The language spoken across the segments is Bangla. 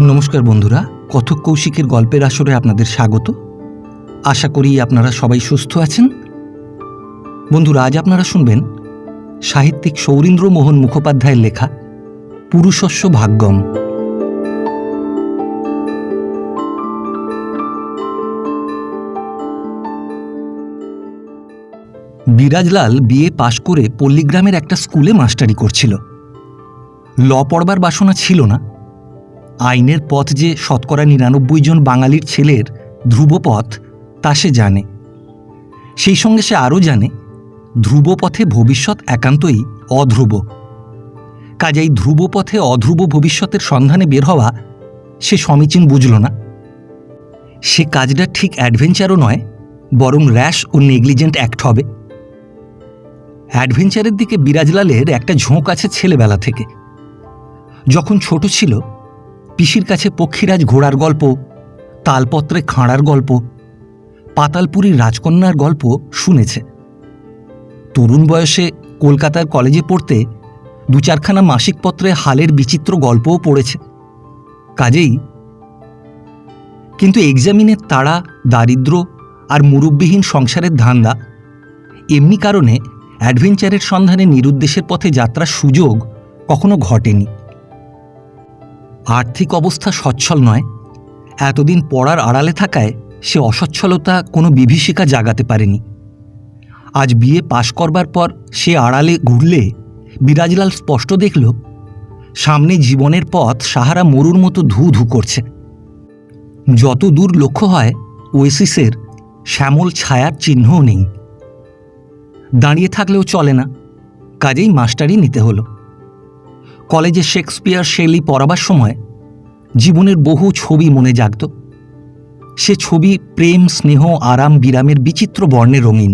নমস্কার বন্ধুরা, কথক কৌশিকের গল্পের আসরে আপনাদের স্বাগত। আশা করি আপনারা সবাই সুস্থ আছেন। বন্ধুরা, আজ আপনারা শুনবেন সাহিত্যিক সৌরীন্দ্র মোহন মুখোপাধ্যায়ের লেখা পুরুষস্য ভাগ্যম। বিরাজলাল বিএ পাশ করে পল্লীগ্রামের একটা স্কুলে মাস্টারি করছিল। ল পড়বার বাসনা ছিল না। আইনের পথ যে শতকরা ৯৯ জন বাঙালির ছেলের ধ্রুবপথ তা সে জানে। সেই সঙ্গে সে আরও জানে ধ্রুবপথে ভবিষ্যৎ একান্তই অধ্রুব। কাজেই ধ্রুবপথে অধ্রুব ভবিষ্যতের সন্ধানে বের হওয়া সে সমীচীন বুঝল না। সে কাজটা ঠিক অ্যাডভেঞ্চারও নয়, বরং র্যাশ ও নেগলিজেন্ট অ্যাক্ট হবে। অ্যাডভেঞ্চারের দিকে বিরাজলালের একটা ঝোঁক আছে ছেলেবেলা থেকে। যখন ছোট ছিল, পিসির কাছে পক্ষীরাজ ঘোড়ার গল্প, তালপত্রে খাঁড়ার গল্প, পাতালপুরীর রাজকন্যার গল্প শুনেছে। তরুণ বয়সে কলকাতার কলেজে পড়তে দু চারখানা মাসিক পত্রে হালের বিচিত্র গল্পও পড়েছে। কাজেই কিন্তু এক্সামিনের তাড়া, দারিদ্র্য আর মুরব্বিহীন সংসারের ধান্দা, এমনি কারণে অ্যাডভেঞ্চারের সন্ধানে নিরুদ্দেশের পথে যাত্রার সুযোগ কখনো ঘটেনি। আর্থিক অবস্থা সচ্ছল নয়। এতদিন পড়ার আড়ালে থাকায় সে অসচ্ছলতা কোনো বিভীষিকা জাগাতে পারেনি। আজ বিএ পাশ করবার পর সে আড়ালে ঘুরলে বিরাজলাল স্পষ্ট দেখল সামনে জীবনের পথ সাহারা মরুর মতো ধু ধু করছে। যত দূর লক্ষ্য হয় ওয়েসিসের শ্যামল ছায়ার চিহ্নও নেই। দাঁড়িয়ে থাকলেও চলে না, কাজেই মাস্টারি নিতে হলো। কলেজে শেক্সপিয়ার, শেলি পড়াবার সময় জীবনের বহু ছবি মনে জাগত। সে ছবি প্রেম, স্নেহ, আরাম, বিরামের বিচিত্র বর্ণে রঙিন।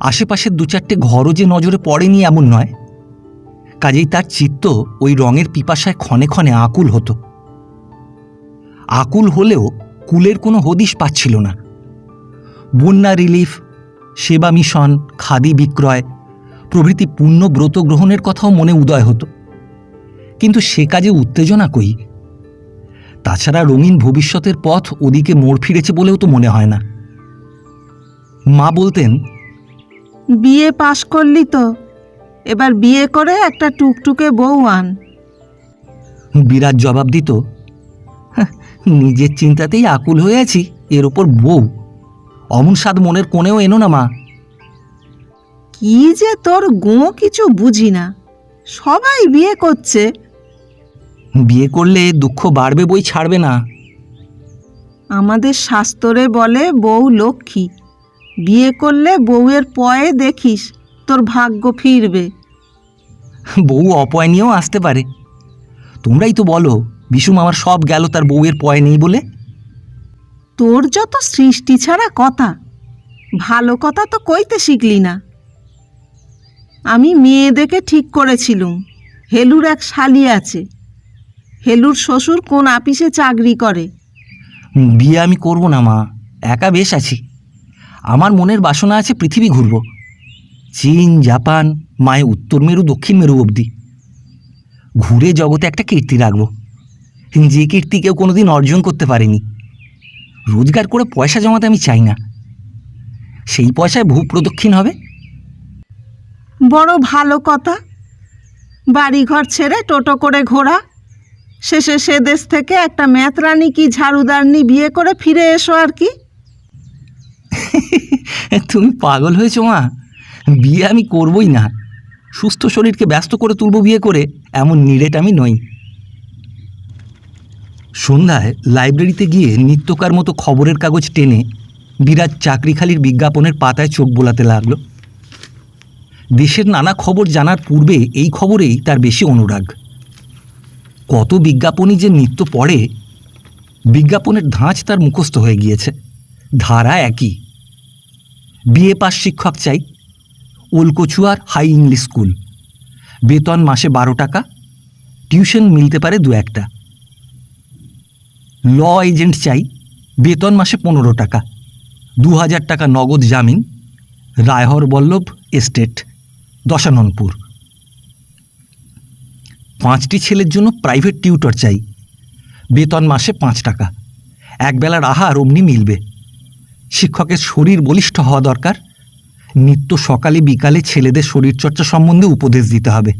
আশেপাশের দু চারটে ঘরও যে নজরে পড়েনি এমন নয়। কাজেই তার চিত্ত ওই রঙের পিপাসায় ক্ষণে ক্ষণে আকুল হতো। আকুল হলেও কুলের কোনো হদিশ পাচ্ছিল না। বন্যা রিলিফ, সেবা মিশন, খাদি বিক্রয় প্রভৃতি পুণ্য ব্রত গ্রহণের কথাও মনে উদয় হতো, কিন্তু সে কাজে উত্তেজনা কই। তাছাড়া রঙিন ভবিষ্যতের পথ ওদিকে মোড় ফিরেছে বলেও তো মনে হয় না। মা বলতেন, বিয়ে পাশ করলি তো, এবার বিয়ে করে একটা টুকটুকে বউ আন। বিরাট জবাব দিত, নিজের চিন্তাতেই আকুল হয়ে আছি, এর ওপর বউ? অমন স্বাদ মনের কোণেও এনো না মা। কি যে তোর কিছু বুঝি না, সবাই বিয়ে করছে। বিয়ে করলে দুঃখ বাড়বে, বই ছাড়বে না। আমাদের শাস্ত্রে বলে বউ লক্ষ্মী, বিয়ে করলে বউয়ের পয়ে দেখিস তোর ভাগ্য ফিরবে। বউ অপয় নিয়েও আসতে পারে। তোমরাই তো বলো বিশুম আমার সব গেল তার বউয়ের পয় নেই বলে। তোর যত সৃষ্টি ছাড়া কথা, ভালো কথা তো কইতে শিখলি না। আমি মেয়ে দেখে ঠিক করেছিলুম, হেলুর এক শালি আছে। হেলুর শ্বশুর কোন আপিসে চাকরি করে। বিয়ে আমি করব না মা, একা বেশ আছি। আমার মনের বাসনা আছে পৃথিবী ঘুরব, চীন, জাপান, মায়ে উত্তর মেরু, দক্ষিণ মেরু অবধি ঘুরে জগতে একটা কীর্তি রাখব, যে কীর্তি কেউ কোনোদিন অর্জন করতে পারেনি। রোজগার করে পয়সা জমাতে আমি চাই না, সেই পয়সায় ভূ প্রদক্ষিণ হবে। বড় ভালো কথা। বাড়িঘর ছেড়ে টোটো করে ঘোরা, শেষে সে দেশ থেকে একটা মেতরানি কি ঝাড়ুদারনি বিয়ে করে ফিরে এসো আর কি। তুমি পাগল হয়েছো মা, বিয়ে আমি করবই না। সুস্থ শরীরকে ব্যস্ত করে তুলব বিয়ে করে, এমন নিরেট আমি নই। সন্ধ্যায় লাইব্রেরিতে গিয়ে নিত্যকার মতো খবরের কাগজ টেনে বিরাট চাকরিখালির বিজ্ঞাপনের পাতায় চোখ বোলাতে লাগল। দেশের নানা খবর জানার পূর্বে এই খবরেই তার বেশি অনুরাগ। কত বিজ্ঞাপনই যে নিত্য পড়ে, বিজ্ঞাপনের ধাঁচ তার মুখস্থ হয়ে গিয়েছে। ধারা একই, বিএ পাস শিক্ষক চাই, ওলকচুয়ার হাই ইংলিশ স্কুল, বেতন মাসে 12 টাকা, টিউশন মিলতে পারে 2-1টা। ল এজেন্ট চাই, বেতন মাসে 15 টাকা, 2000 টাকা নগদ জামিন, রায়হর বল্লভ এস্টেট, দশাননপুর। 5টি ছেলের জন্য প্রাইভেট টিউটর চাই, বেতন মাসে 5 টাকা, একবেলার আহার অমনি মিলবে। শিক্ষকের শরীর বলিষ্ঠ হওয়া দরকার, নিত্য সকালে বিকালে ছেলেদের শরীরচর্চা সম্বন্ধে উপদেশ দিতে হবে।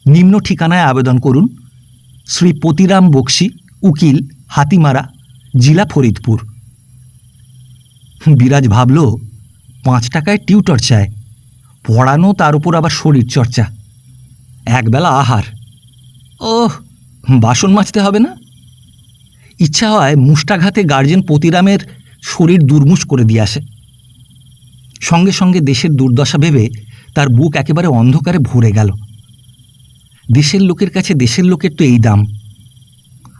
নিম্ন ঠিকানায় আবেদন করুন, শ্রী পতিরাম বক্সি, উকিল, হাতিমারা, জেলা ফরিদপুর। বিরাজ ভাবল 5 টাকায় টিউটর চায়, পড়ানো, তার উপর আবার শরীরচর্চা, একবেলা আহার। ওহ, বাসন মাজতে হবে না? ইচ্ছা হয় মুষ্টাঘাতে গার্জেন পতিরামের শরীর দুর্মুষ করে দিয়ে আসে। সঙ্গে সঙ্গে দেশের দুর্দশা ভেবে তার বুক একেবারে অন্ধকারে ভরে গেল। দেশের লোকের কাছে দেশের লোকের তো এই দাম,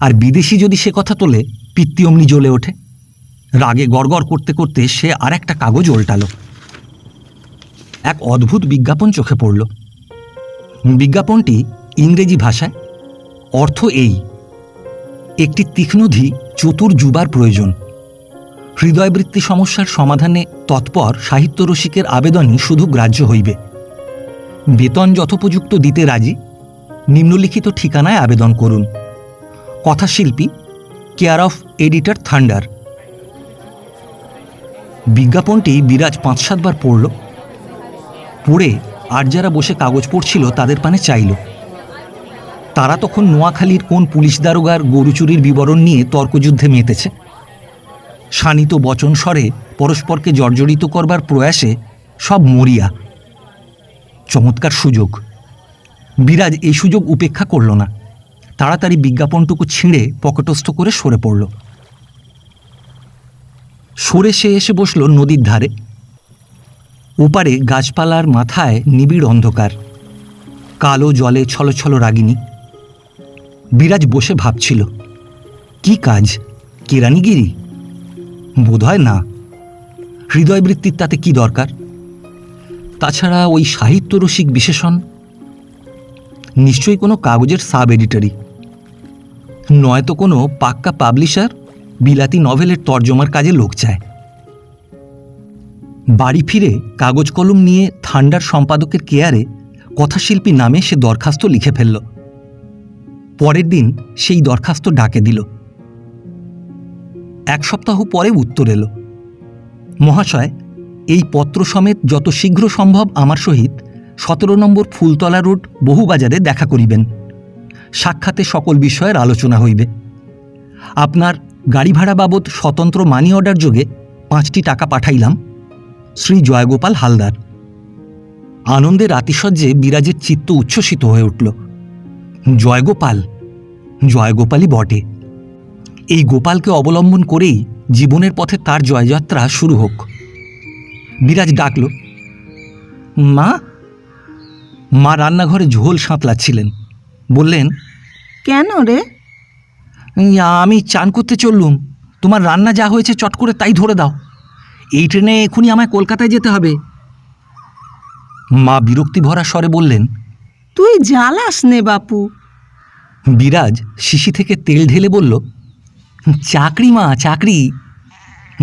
আর বিদেশি যদি সে কথা তোলে পিত্তি অমনি জ্বলে ওঠে। রাগে গড়গড় করতে করতে সে আর একটা কাগজ ওল্টালো। এক অদ্ভুত বিজ্ঞাপন চোখে পড়ল। বিজ্ঞাপনটি ইংরেজি ভাষায়, অর্থ এই: একটি তীক্ষ্ণধী চতুর যুবার প্রয়োজন। হৃদয়বৃত্তি সমস্যার সমাধানে তৎপর সাহিত্য রসিকের আবেদনই শুধু গ্রাহ্য হইবে। বেতন যথোপযুক্ত দিতে রাজি, নিম্নলিখিত ঠিকানায় আবেদন করুন। কথাশিল্পী, কেয়ার অফ এডিটর থান্ডার। বিজ্ঞাপনটি বিরাজ 5-7 বার পড়ল। পড়ে আর যারা বসে কাগজ পড়ছিল তাদের পানে চাইল। তারা তখন নোয়াখালীর কোন পুলিশ দারোগার গরু চুরির বিবরণ নিয়ে তর্কযুদ্ধে মেতেছে। শানিত বচন স্বরে পরস্পরকে জর্জরিত করবার প্রয়াসে সব মরিয়া। চমৎকার সুযোগ। বিরাজ এই সুযোগ উপেক্ষা করল না, তাড়াতাড়ি বিজ্ঞাপনটুকু ছিঁড়ে পকেটস্থ করে সরে পড়ল। সরে সে এসে বসল নদীর ধারে। ওপারে গাছপালার মাথায় নিবিড় অন্ধকার, কালো জলে ছলছল রাগিনী। বিরাজ বসে ভাবছিল, কি কাজ, কেরানিগিরি? বোধহয় না। হৃদয়বৃত্তির তাতে কি দরকার? তাছাড়া ওই সাহিত্য রসিক বিশেষণ, নিশ্চয়ই কোনো কাগজের সাব এডিটরি, নয়তো কোনো পাক্কা পাবলিশার বিলাতি নভেলের তর্জমার কাজে লোক চায়। বাড়ি ফিরে কাগজ কলম নিয়ে থান্ডার সম্পাদকের কেয়ারে কথাশিল্পী নামে সে দরখাস্ত লিখে ফেলল। পরের দিন সেই দরখাস্ত ডাকে দিল। 1 সপ্তাহ পরে উত্তর এলো, মহাশয়, এই পত্র সমেত যত শীঘ্র সম্ভব আমার সহিত 17 নম্বর ফুলতলা রোড বহুবাজারে দেখা করিবেন। সাক্ষাতে সকল বিষয়ের আলোচনা হইবে। আপনার গাড়ি ভাড়া বাবদ স্বতন্ত্র মানি অর্ডার যোগে 5টি টাকা পাঠাইলাম। শ্রী জয়গোপাল হালদার। আনন্দের আতিশয্যে বিরাজের চিত্ত উচ্ছ্বসিত হয়ে উঠল। জয়গোপাল, জয়গোপালই বটে। এই গোপালকে অবলম্বন করেই জীবনের পথে তার জয়যাত্রা শুরু হোক। বিরাজ ডাকল, মা। মা রান্নাঘরে ঝোল সাঁতলাচ্ছিলেন। বললেন, কেন রে? আমি চান করতে চললুম, তোমার রান্না যা হয়েছে চট করে তাই ধরে দাও। এই ট্রেনে এখনই আমায় কলকাতায় যেতে হবে। মা বিরক্তি ভরা স্বরে বললেন, তুই জ্বালাস নে বাপু। বিরাজ শিশি থেকে তেল ঢেলে বলল, চাকরি মা, চাকরি।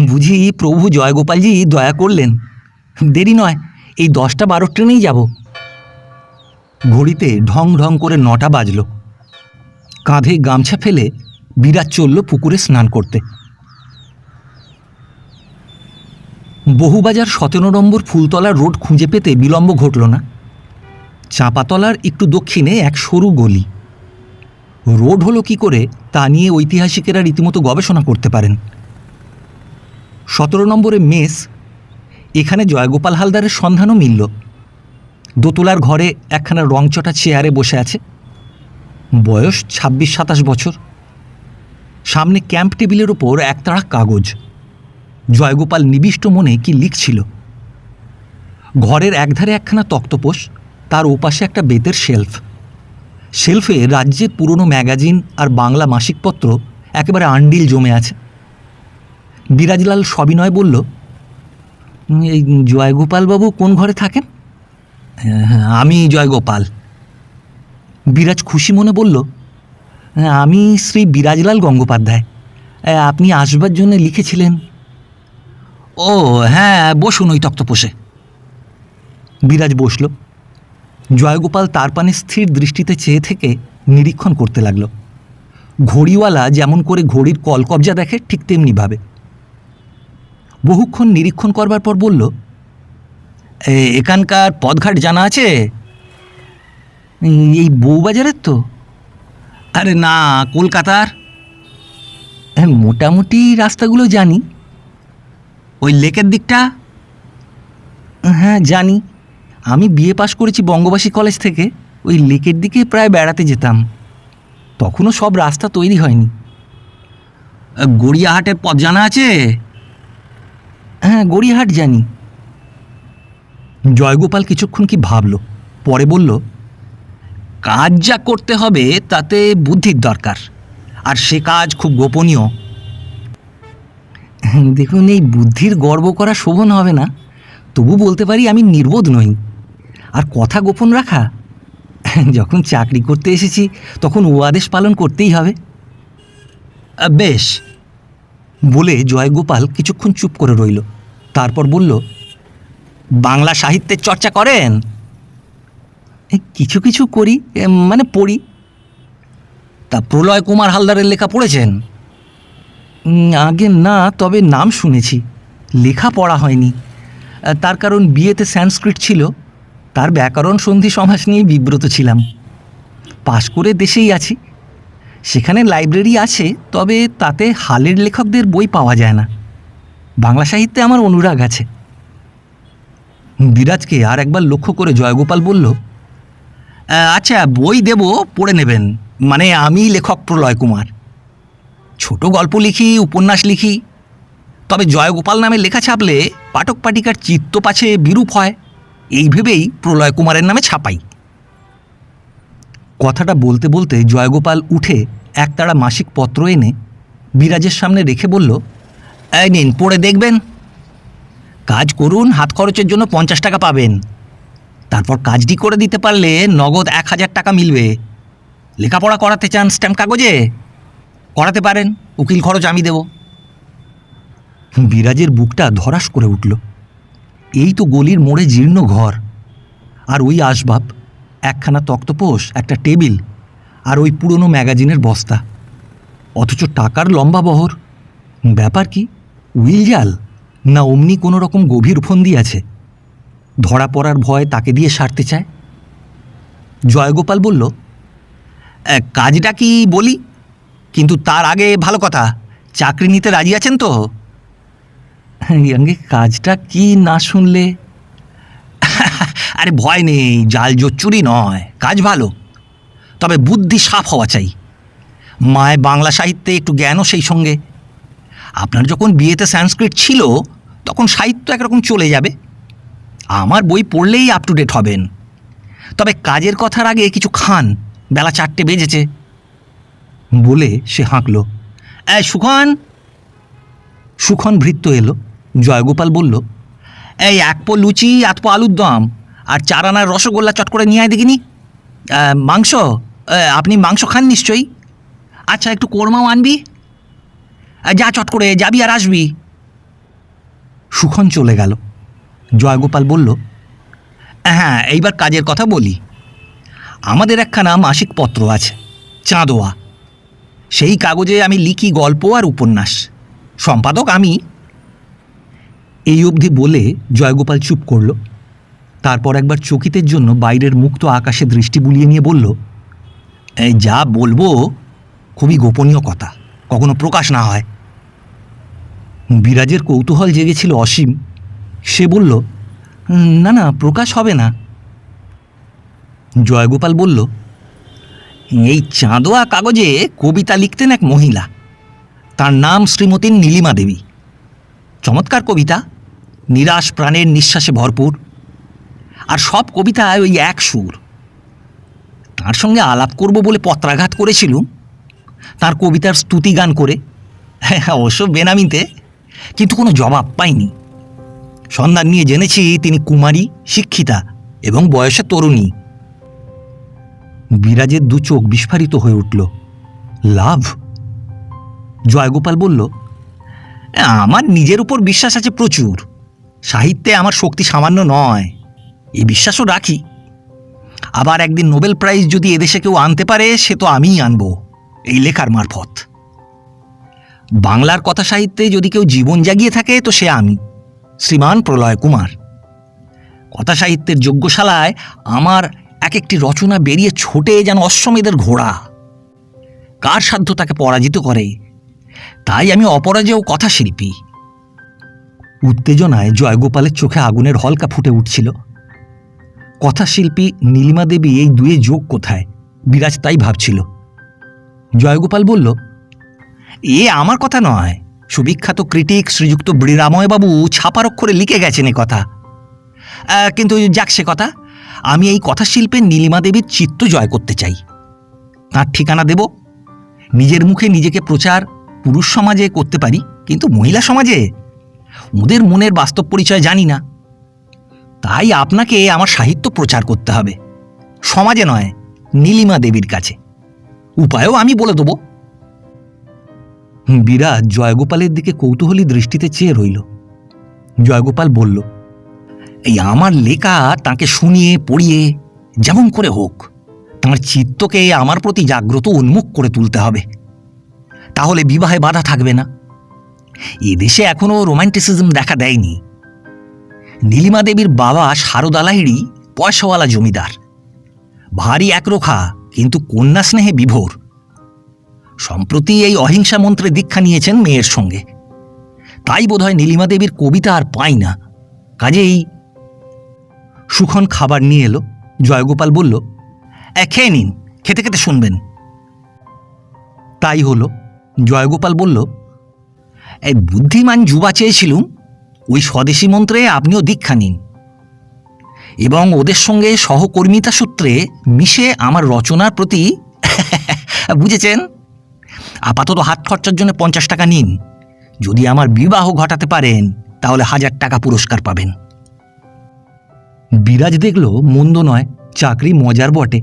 বুঝি প্রভু জয়গোপালজি দয়া করলেন। দেরি নয়, এই 10টা-12 ট্রেনেই যাব। ঘড়িতে ঢং ঢং করে 9টা বাজল। কাঁধে গামছা ফেলে বিরাজ চলল পুকুরে স্নান করতে। বহুবাজার 17 নম্বর ফুলতলা রোড খুঁজে পেতে বিলম্ব ঘটল না। চাঁপাতলার একটু দক্ষিণে এক সরু গলি। রোড হলো কি করে তা নিয়ে ঐতিহাসিকেরা রীতিমতো গবেষণা করতে পারেন। 17 নম্বরে মেস, এখানে জয়গোপাল হালদারের সন্ধানও মিলল। দোতলার ঘরে একখানা রংচটা চেয়ারে বসে আছে। বয়স 26-27 বছর। সামনে ক্যাম্প টেবিলের ওপর একতাড়া কাগজ। জয়গোপাল নিবিষ্ট মনে কি লিখছিল। ঘরের একধারে একখানা তক্তপোষ, তার ওপাশে একটা বেতের শেলফ। শেলফে রাজ্যের পুরনো ম্যাগাজিন আর বাংলা মাসিকপত্র একেবারে আন্ডিল জমে আছে। বিরাজলাল সবিনয় বলল, এই জয়গোপালবাবু কোন ঘরে থাকেন? আমি জয়গোপাল। বিরাজ খুশি মনে বলল, আমি শ্রী বিরাজলাল গঙ্গোপাধ্যায়। আপনি আসবার জন্য লিখেছিলেন। ও হ্যাঁ, বসুন ওই তক্তপোষে। বিরাজ বসল। জয়গোপাল তার পানে স্থির দৃষ্টিতে চেয়ে থেকে নিরীক্ষণ করতে লাগল। ঘড়িওয়ালা যেমন করে ঘড়ির কলকবজা দেখে ঠিক তেমনিভাবে। বহুক্ষণ নিরীক্ষণ করবার পর বলল, এখানকার পথঘাট জানা আছে? এই বউবাজারের তো? আরে না, কলকাতার। মোটামুটি রাস্তাগুলো জানি। ওই লেকের দিকটা? হ্যাঁ জানি, আমি বিএ পাশ করেছি বঙ্গবাসী কলেজ থেকে। ওই লেকের দিকে প্রায় বেড়াতে যেতাম, তখনও সব রাস্তা তৈরি হয়নি। গড়িয়াহাটের পথ জানা আছে? হ্যাঁ গড়িয়াহাট জানি। জয়গোপাল কিছুক্ষণ কি ভাবল, পরে বলল, কাজ যা করতে হবে তাতে বুদ্ধির দরকার, আর সে কাজ খুব গোপনীয়। দেখুন, এই বুদ্ধির গর্ব করা শোভন হবে না, তবু বলতে পারি আমি নির্বোধ নই। আর কথা গোপন রাখা, যখন চাকরি করতে এসেছি তখন ও আদেশ পালন করতেই হবে। বেশ, বলে জয়গোপাল কিছুক্ষণ চুপ করে রইল। তারপর বলল, বাংলা সাহিত্যের চর্চা করেন? কিছু কিছু করি, মানে পড়ি। তা প্রলয় কুমার হালদারের লেখা পড়েছেন? আগে না, তবে নাম শুনেছি, লেখা পড়া হয়নি। তার কারণ বিয়েতে সংস্কৃত ছিল, তার ব্যাকরণ সন্ধি সমাস নিয়ে বিব্রত ছিলাম। পাশ করে দেশেই আছি, সেখানে লাইব্রেরি আছে, তবে তাতে হালের লেখকদের বই পাওয়া যায় না। বাংলা সাহিত্যে আমার অনুরাগ আছে। বিরাজকে আর একবার লক্ষ্য করে জয়গোপাল বলল, আচ্ছা বই দেব, পড়ে নেবেন। মানে আমি লেখক প্রলয় কুমার, ছোট গল্প লিখি, উপন্যাস লিখি। তবে জয়গোপাল নামে লেখা ছাপলে পাঠক পাঠিকার চিত্ত পাছে বিরূপ হয়, এই ভেবেই প্রলয় কুমারের নামে ছাপাই। কথাটা বলতে বলতে জয়গোপাল উঠে একতাড়া মাসিক পত্র এনে বিরাজের সামনে রেখে বলল, এই নিন, পড়ে দেখবেন। কাজ করুন, হাত খরচের জন্য 50 টাকা পাবেন। তারপর কাজটি করে দিতে পারলে নগদ 1000 টাকা মিলবে। লেখাপড়া করাতে চান স্ট্যাম্প কাগজে? করাতে পারেন, উকিল খরচ আমি দেব। বিরাজের বুকটা ধরাস করে উঠল। এই তো গলির মোড়ে জীর্ণ ঘর, আর ওই আসবাব, একখানা তক্তপোষ, একটা টেবিল, আর ওই পুরনো ম্যাগাজিনের বস্তা, অথচ টাকার লম্বা বহর। ব্যাপার কি, উইল জাল না অমনি কোনো রকম গভীর ফন্দি আছে? ধরা পড়ার ভয় তাকে দিয়ে সারতে চায়। জয়গোপাল বলল, কাজটা কি বলি, কিন্তু তার আগে ভালো কথা, চাকরি নিতে রাজি আছেন তো? কাজটা কি না শুনলে? আরে ভয় নেই, জাল জোচ্চুরি নয়, কাজ ভালো, তবে বুদ্ধি সাফ হওয়া চাই। মায় বাংলা সাহিত্যে একটু জ্ঞানও সেই সঙ্গে। আপনার যখন বিয়েতে সংস্কৃত ছিল তখন সাহিত্য একরকম চলে যাবে, আমার বই পড়লেই আপ টু ডেট হবেন। তবে কাজের কথার আগে কিছু খান, বেলা 4টে বেজেছে। বলে সে হাঁকল, সুখন। সুখন ভৃত্য এলো। জয়গোপাল বলল, এই 1 পো লুচি, 1 পো আলুর দম, আর 4 আনার রসগোল্লা চট করে নিয়ে আয় দেখিনি। মাংস, আপনি মাংস খান নিশ্চয়ই? আচ্ছা একটু কোরমাও আনবি। যা চট করে, যাবি আর আসবি। সুখন চলে গেল। জয়গোপাল বলল, হ্যাঁ এইবার কাজের কথা বলি। আমাদের একখানা মাসিক পত্র আছে, চাঁদোয়া। সেই কাগজে আমি লিখি গল্প আর উপন্যাস, সম্পাদক আমি। এই অবধি বলে জয়গোপাল চুপ করল। তারপর একবার চকিতের জন্য বাইরের মুক্ত আকাশে দৃষ্টি বুলিয়ে নিয়ে বলল, যা বলবো খুবই গোপনীয় কথা, কখনো প্রকাশ না হয়। বিরাজের কৌতূহল জেগেছিল অসীম। সে বলল, না না, প্রকাশ হবে না। জয়গোপাল বলল, এই চাঁদোয়া কাগজে কবিতা লিখতেন এক মহিলা, তার নাম শ্রীমতী নীলিমা দেবী। চমৎকার কবিতা, নিরাশ প্রাণের নিঃশ্বাসে ভরপুর, আর সব কবিতায় ওই এক সুর। তার সঙ্গে আলাপ করব বলে পত্রাঘাত করেছিলুম, তার কবিতার স্তুতি গান করে, অবশ্য বেনামিতে, কিন্তু কোনো জবাব পাইনি। সন্ধান নিয়ে জেনেছি তিনি কুমারী, শিক্ষিতা এবং বয়সে তরুণী। বিরাজের 2 চোখ বিস্ফারিত হয়ে উঠল। লাভ? জয়গোপাল বলল, আমার নিজের উপর বিশ্বাস আছে প্রচুর। সাহিত্যে আমার শক্তি সামান্য নয়, এই বিশ্বাসও রাখি। আবার একদিন নোবেল প্রাইজ যদি এদেশে কেউ আনতে পারে, সে তো আমিই আনব। এই লেখার মারফত। বাংলার কথা সাহিত্যে যদি কেউ জীবন জাগিয়ে থাকে তো সে আমি, শ্রীমান প্রলয় কুমার। কথা সাহিত্যের যজ্ঞশালায় আমার এক একটি রচনা বেরিয়ে ছোটে যেন অশ্বমেধের ঘোড়া। কার সাধ্য তাকে পরাজিত করে? তাই আমি অপরাজেয় কথাশিল্পী। উত্তেজনায় জয়গোপালের চোখে আগুনের হলকা ফুটে উঠছিল। কথাশিল্পী নীলিমা দেবী, এই দুয়ে যোগ কোথায়? বিরাজ তাই ভাবছিল। জয়গোপাল বলল, এ আমার কথা নয়, সুবিখ্যাত ক্রিটিক শ্রীযুক্ত বৃরাময়বাবু ছাপার অক্ষরে লিখে গেছেন এ কথা। কিন্তু যাক সে কথা, আমি এই কথাশিল্পে নীলিমা দেবীর চিত্ত জয় করতে চাই। তার ঠিকানা দেব। নিজের মুখে নিজেকে প্রচার পুরুষ সমাজে করতে পারি, কিন্তু মহিলা সমাজে ওদের মনের বাস্তব পরিচয় জানি না। তাই আপনাকে আমার সাহিত্য প্রচার করতে হবে, সমাজে নয়, নীলিমা দেবীর কাছে। উপায়ও আমি বলে দেব। বিরাজ জয়গোপালের দিকে কৌতূহলী দৃষ্টিতে চেয়ে রইল। জয়গোপাল বলল, এই আমার লেখা তাকে শুনিয়ে পড়িয়ে যেমন করে হোক তাঁর চিত্তকে আমার প্রতি জাগ্রত উন্মুখ করে তুলতে হবে, তাহলে বিবাহে বাধা থাকবে না। এদেশে এখনো রোম্যান্টিসিজম দেখা দেয়নি। নীলিমা দেবীর বাবা সারদা লাহিড়ী পয়সাওয়ালা জমিদার, ভারী একরোখা কিন্তু কন্যা স্নেহে বিভোর। সম্প্রতি এই অহিংসা মন্ত্রে দীক্ষা নিয়েছেন মেয়ের সঙ্গে। তাই বোধহয় নীলিমা দেবীর কবিতা আর পাই না। কাজেই সুখন খাবার নিয়ে এলো। জয়গোপাল বলল, খেয়ে নিন, খেতে খেতে শুনবেন। তাই হলো। জয়গোপাল বলল, এই বুদ্ধিমান যুবা চেয়েছিলুম, ওই স্বদেশী মন্ত্রে আপনিও দীক্ষা নিন এবং ওদের সঙ্গে সহকর্মিতা সূত্রে মিশে আমার রচনার প্রতি বুঝেছেন, আপাতত হাত খরচার জন্য 50 টাকা নিন। যদি আমার বিবাহ ঘটাতে পারেন তাহলে 1000 টাকা পুরস্কার পাবেন। বিরাজ দেখল মন্দ নয়, চাকরি মজার বটে।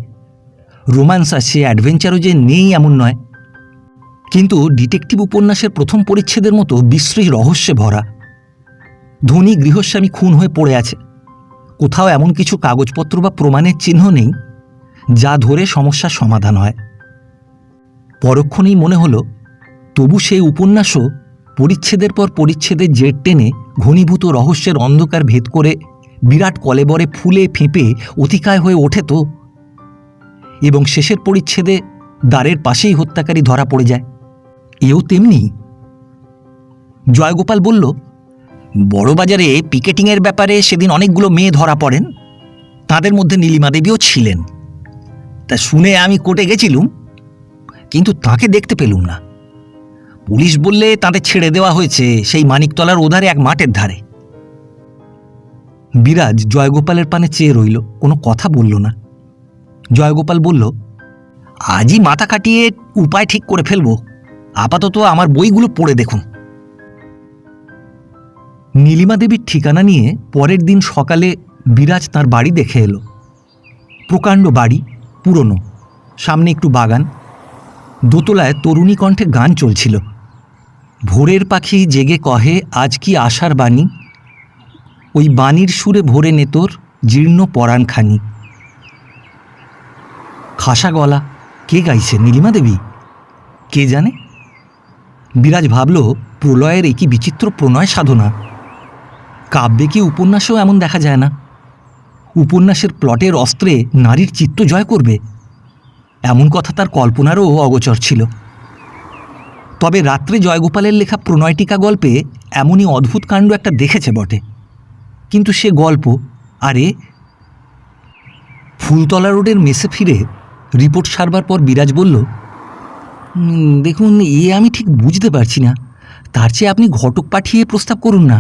রোম্যান্স আছে, অ্যাডভেঞ্চারও যে নেই এমন নয়, কিন্তু ডিটেকটিভ উপন্যাসের প্রথম পরিচ্ছেদের মতো বিশ্রী রহস্যে ভরা। ধনী গৃহস্বামী খুন হয়ে পড়ে আছে, কোথাও এমন কিছু কাগজপত্র বা প্রমাণের চিহ্ন নেই যা ধরে সমস্যার সমাধান হয়। পরক্ষণেই মনে হলো, তবু সেই উপন্যাসও পরিচ্ছেদের পর পরিচ্ছেদের জের টেনে ঘনীভূত রহস্যের অন্ধকার ভেদ করে বিরাট কলেবরে ফুলে ফেঁপে অতিকায় হয়ে ওঠে তো, এবং শেষের পরিচ্ছেদে দ্বারের পাশেই হত্যাকারী ধরা পড়ে যায়। এও তেমনি। জয়গোপাল বলল, বড়বাজারে পিকেটিংয়ের ব্যাপারে সেদিন অনেকগুলো মেয়ে ধরা পড়েন, তাদের মধ্যে নীলিমা দেবীও ছিলেন। তা শুনে আমি কোর্টে গেছিলুম, কিন্তু তাকে দেখতে পেলুম না। পুলিশ বললে তাদের ছেড়ে দেওয়া হয়েছে সেই মানিকতলার ওধারে এক মাঠের ধারে। বিরাজ জয়গোপালের পানে চেয়ে রইল, কোনো কথা বলল না। জয়গোপাল বলল, আজই মাথা খাটিয়ে উপায় ঠিক করে ফেলব। আপাতত আমার বইগুলো পড়ে দেখুন। নীলিমা দেবীর ঠিকানা নিয়ে পরের দিন সকালে বিরাজ তার বাড়ি দেখে এলো। প্রকাণ্ড বাড়ি, পুরনো, সামনে একটু বাগান। দোতলায় তরুণী কণ্ঠে গান চলছিল। ভোরের পাখি জেগে কহে আজ কি আশার বাণী, ওই বাণীর সুরে ভোরে নেতর জীর্ণ পরাণখানি। খাসা গলা, কে গাইছে? নীলিমা দেবী? কে জানে। বিরাজ ভাবল, প্রলয়ের একই বিচিত্র প্রণয় সাধনা। কাব্যে কি উপন্যাসেও এমন দেখা যায় না? উপন্যাসের প্লটের অস্ত্রে নারীর চিত্ত জয় করবে, এমন কথা তার কল্পনারও অগোচর ছিল। তবে রাত্রে জয়গোপালের লেখা প্রণয়টিকা গল্পে এমনই অদ্ভুত কাণ্ড একটা দেখেছে বটে, কিন্তু সে গল্প। আরে ফুলতলা রোডের মেসে ফিরে রিপোর্ট সারবার পর বিরাজ বলল, দেখুন, আমি ঠিক বুঝতে পারছি না। তার চেয়ে আপনি ঘটক পাঠিয়ে প্রস্তাব করুন না।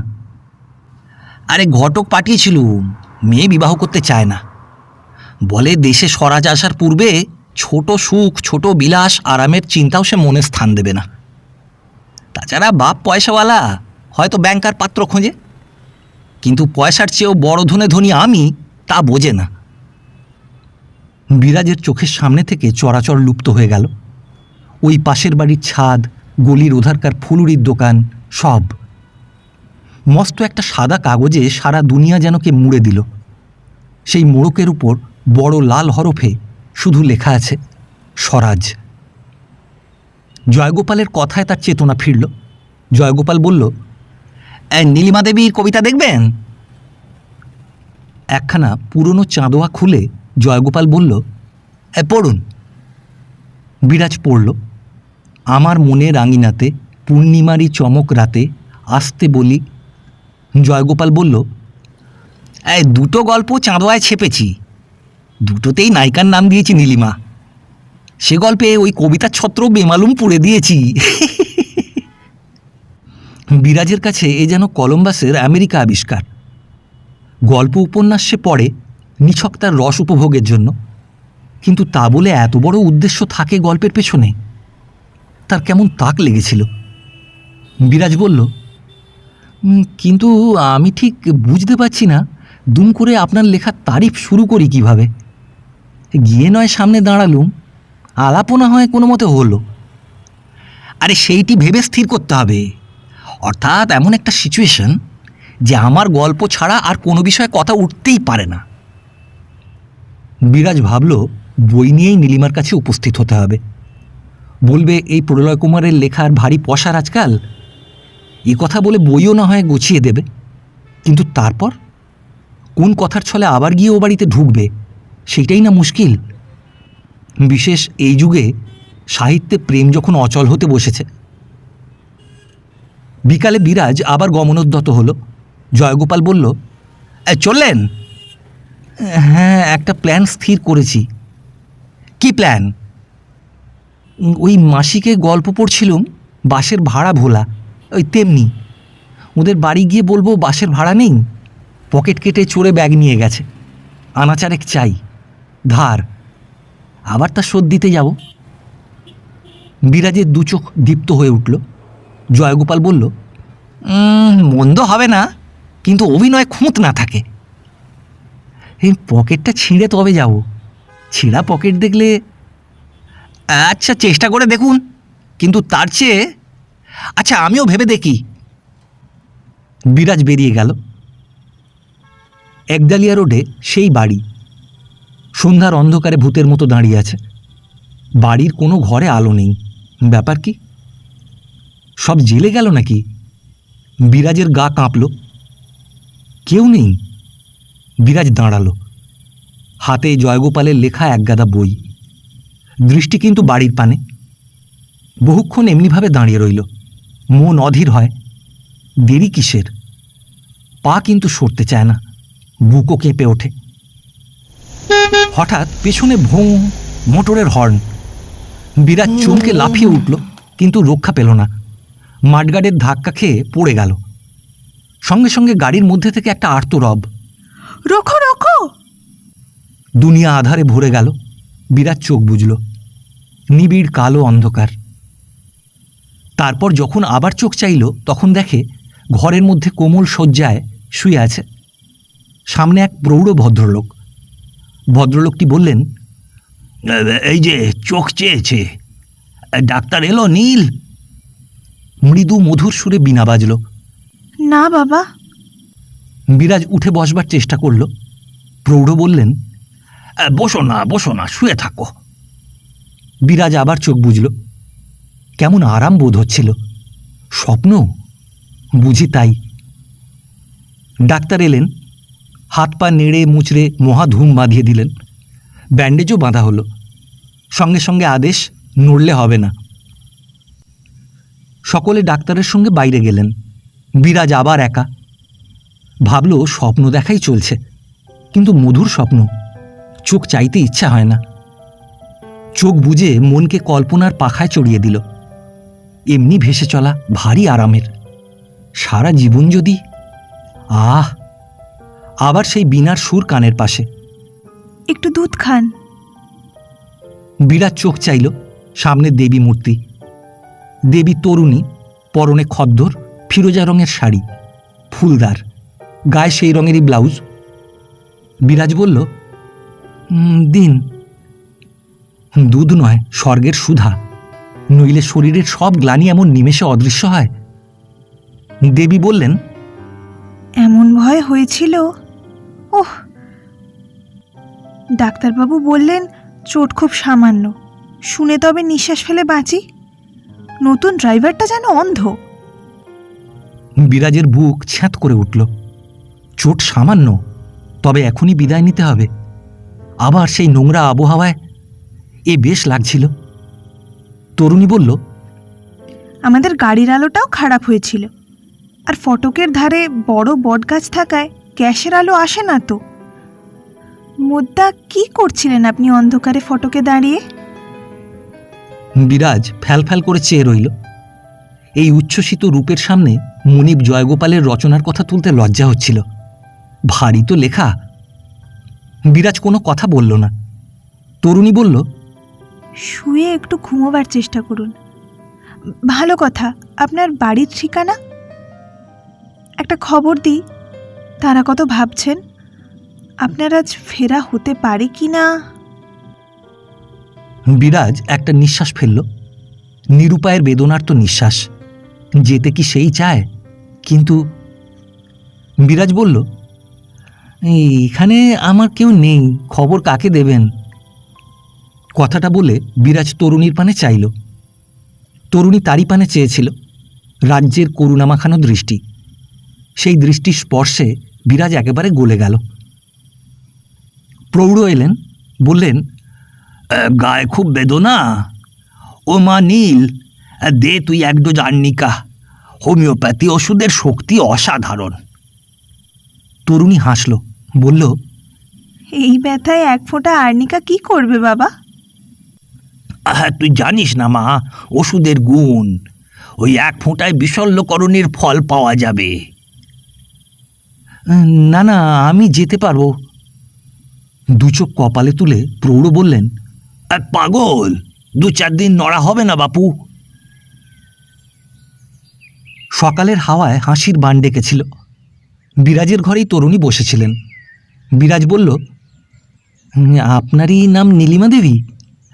আরে ঘটক পাঠিয়েছিলুম, মেয়ে বিবাহ করতে চায় না। বলে দেশে স্বরাজ আসার পূর্বে ছোট সুখ, ছোট বিলাস, আরামের চিন্তাও সে মনে স্থান দেবে না। তাছাড়া বাপ পয়সাওয়ালা, হয়তো ব্যাংকার পাত্র খোঁজে, কিন্তু পয়সার চেয়েও বড় ধনী আমি, তা বোঝে না। বিরাজের চোখের সামনে থেকে চরাচর লুপ্ত হয়ে গেল। ওই পাশের বাড়ির ছাদ, গলির ওধারকার ফুলুরির দোকান, সব। মস্ত একটা সাদা কাগজে সারা দুনিয়া যেন কে মুড়ে দিল। সেই মোড়কের উপর বড় লাল হরফে শুধু লেখা আছে স্বরাজ। জয়গোপালের কথায় তার চেতনা ফিরল। জয়গোপাল বলল, নীলিমা দেবীর কবিতা দেখবেন? একখানা পুরনো চাঁদোয়া খুলে জয়গোপাল বলল, পড়ুন। বিরাজ পড়ল। আমার মনে রাঙিনাতে পূর্ণিমারি চমক রাতে আসতে বলি। জয়গোপাল বলল, দুটো গল্প চাঁদোয়ায় ছেপেছি, দুটোতেই নায়িকার নাম দিয়েছি নীলিমা। সে গল্পে ওই কবিতার ছত্র বেমালুম পুড়ে দিয়েছি। বিরাজের কাছে এ যেন কলম্বাসের আমেরিকা আবিষ্কার। গল্প উপন্যাস সে পড়ে নিছক তার রস উপভোগের জন্য, কিন্তু তা বলে এত বড় উদ্দেশ্য থাকে গল্পের পেছনে? তার কেমন তাক লেগেছিল। বিরাজ বলল, কিন্তু আমি ঠিক বুঝতে পারছি না দুম করে আপনার লেখার তারিফ শুরু করি কিভাবে। গিয়ে নয় সামনে দাঁড়ালুম, আলাপও না হয় কোনো মতে হলো। আরে সেইটি ভেবে স্থির করতে হবে, অর্থাৎ এমন একটা সিচুয়েশন যে আমার গল্প ছাড়া আর কোনো বিষয়ে কথা উঠতেই পারে না। বিরাজ ভাবল বই নিয়েই নীলিমার কাছে উপস্থিত হতে হবে। বলবে এই প্রলয় কুমারের লেখার ভারী পসার আজকাল, এ কথা বলে বইও না হয় গুছিয়ে দেবে। কিন্তু তারপর কোন কথার ছলে আবার গিয়ে ও বাড়িতে ঢুকবে, সেটাই না মুশকিল। বিশেষ এই যুগে সাহিত্যে প্রেম যখন অচল হতে বসেছে। বিকালে বিরাজ আবার গমনোদ্যত হলো। জয়গোপাল বলল, চললেন? হ্যাঁ, একটা প্ল্যান স্থির করেছি। কি প্ল্যান? ওই মাসিকে গল্প পড়ছিলুম, বাসের ভাড়া ভোলা, ওই তেমনি। ওদের বাড়ি গিয়ে বলবো বাসের ভাড়া নেই, পকেট কেটে চড়ে ব্যাগ নিয়ে গেছে, আনাচারেক চাই ধার, আবার তা শোধ দিতে যাব। বিরাজের দু চোখ দীপ্ত হয়ে উঠল। জয়গোপাল বলল, মন্দ হবে না, কিন্তু অভিনয় খুঁত না থাকে। এই পকেটটা ছিঁড়ে তবে যাব, ছিঁড়া পকেট দেখলে। আচ্ছা, চেষ্টা করে দেখুন, কিন্তু তার চেয়ে আচ্ছা আমিও ভেবে দেখি। বিরাজ বেরিয়ে গেল। একডালিয়া রোডে সেই বাড়ি, সন্ধ্যার অন্ধকারে ভূতের মতো দাঁড়িয়ে আছে। বাড়ির কোনো ঘরে আলো নেই। ব্যাপার কি? সব জেলে গেল নাকি? বিরাজের গা কাঁপল। কেউ নেই। বিরাজ দাঁড়ালো। হাতে জয়গোপালের লেখা একগাদা বই, দৃষ্টি কিন্তু বাড়ির পানে। বহুক্ষণ এমনিভাবে দাঁড়িয়ে রইল। মন অধীর হয়। দেরি কিসের? পা কিন্তু সরতে চায় না, বুকও কেঁপে ওঠে। হঠাৎ পেছনে ভোঁ মোটরের হর্ন। বিরাজ চমকে লাফিয়ে উঠল, কিন্তু রক্ষা পেল না। মাঠগার্ডের ধাক্কা খেয়ে পড়ে গেল। সঙ্গে সঙ্গে গাড়ির মধ্যে থেকে একটা আর্তরব, রোখো রোখো! দুনিয়া আধারে ভরে গেল। বিরাজ চোখ বুঝল, নিবিড় কালো অন্ধকার। তারপর যখন আবার চোখ চাইল, তখন দেখে ঘরের মধ্যে কোমল শয্যায় শুয়ে আছে সামনে এক প্রৌঢ় ভদ্রলোক। ভদ্রলোকটি বললেন, এই যে চোখ চেয়েছে, ডাক্তার এলো নীল? মৃদু মধুর সুরে বীণা বাজল। না বাবা। বিরাজ উঠে বসবার চেষ্টা করল। প্রৌঢ় বললেন, বসো না বসো না, শুয়ে থাকো। বিরাজ আবার চোখ বুঝল। কেমন আরাম বোধ হচ্ছিল। স্বপ্ন বুঝি তাই। ডাক্তার এলেন, হাত পা নেড়ে মুচড়ে মহাধুম বাঁধিয়ে দিলেন। ব্যান্ডেজও বাঁধা হলো। সঙ্গে সঙ্গে আদেশ, নড়লে হবে না। সকলে ডাক্তারের সঙ্গে বাইরে গেলেন। বিরাজ আবার একা। ভাবল স্বপ্ন দেখাই চলছে, কিন্তু মধুর স্বপ্ন। চোখ চাইতে ইচ্ছা হয় না। চোখ বুজে মনকে কল্পনার পাখায় চড়িয়ে দিল। এমনি ভেসে চলা ভারী আরামের। সারা জীবন যদি। আবার সেই বীণার সুর কানের পাশে। একটু দুধ খান। বিরাট চোখ চাইল। সামনে দেবী মূর্তি। দেবী তরুণী, পরনে খদ্দর ফিরোজা রঙের শাড়ি, ফুলদার, গায়ে সেই রঙেরই ব্লাউজ। বিরাজ বলল, দিন। দুধ নয়, স্বর্গের সুধা, নইলে শরীরের সব গ্লানি এমন নিমেষে অদৃশ্য হয়। দেবী বললেন, এমন ভয় হয়েছিল। ওহ, ডাক্তারবাবু বললেন চোট খুব সামান্য, শুনে তবে নিঃশ্বাস ফেলে বাঁচি। নতুন ড্রাইভারটা যেন অন্ধ। বিরাজের বুক ছ্যাঁত করে উঠল। চোট সামান্য, তবে এখনই বিদায় নিতে হবে। আবার সেই নোংরা আবহাওয়ায় এ বেশ লাগছিল। তরুণী বলল, আমাদের গাড়ির আলোটাও খারাপ হয়েছিল, আর ফটকের ধারে বড় বটগাছ থাকায় গ্যাসের আলো আসে না তো। মোদ্দা কি করছিলেন আপনি অন্ধকারে ফটকে দাঁড়িয়ে? বিরাজ ফ্যাল করে চেয়ে রইল। এই উচ্ছ্বসিত রূপের সামনে মনিব জয়গোপালের রচনার কথা তুলতে লজ্জা হচ্ছিল। ভারী তো লেখা। বিরাজ কোনো কথা বলল না। তরুণী বলল, শুয়ে একটু ঘুমোবার চেষ্টা করুন। ভালো কথা, আপনার বাড়ির ঠিকানা? একটা খবর দিই, তারা কত ভাবছেন আপনার আজ ফেরা হতে পারে কি না। বিরাজ একটা নিঃশ্বাস ফেলল, নিরুপায়ের বেদনার্ত নিঃশ্বাস। যেতে কি সেই চায়? কিন্তু বিরাজ বলল, এখানে আমার কেউ নেই, খবর কাকে দেবেন? কথাটা বলে বিরাজ তরুণীর পানে চাইল। তরুণী তারই পানে চেয়েছিল, রাজ্যের করুণামাখানো দৃষ্টি। সেই দৃষ্টির স্পর্শে বিরাজ একেবারে গলে গেল। প্রৌঢ় এলেন, বললেন, গায়ে খুব বেদনা? ও মা নীল, দে তুই এক ডোজ আর্নিকা। হোমিওপ্যাথি ওষুধের শক্তি অসাধারণ। তরুণী হাসল, বলল, এই ব্যথায় এক ফোঁটা আর্নিকা কি করবে বাবা? তুই জানিস না মা ওষুধের গুণ। ওই এক ফোঁটায় বিশল্যকরণের ফল পাওয়া যাবে। না না, আমি যেতে পারবো। দুচোখ কপালে তুলে প্রৌঢ় বললেন, পাগল, 2-4 দিন নড়া হবে না বাপু। সকালের হাওয়ায় হাসির বান ডেকেছিল। বিরাজের ঘরেই তরুণী বসেছিলেন। বিরাজ বলল, আপনারই নাম নীলিমা দেবী?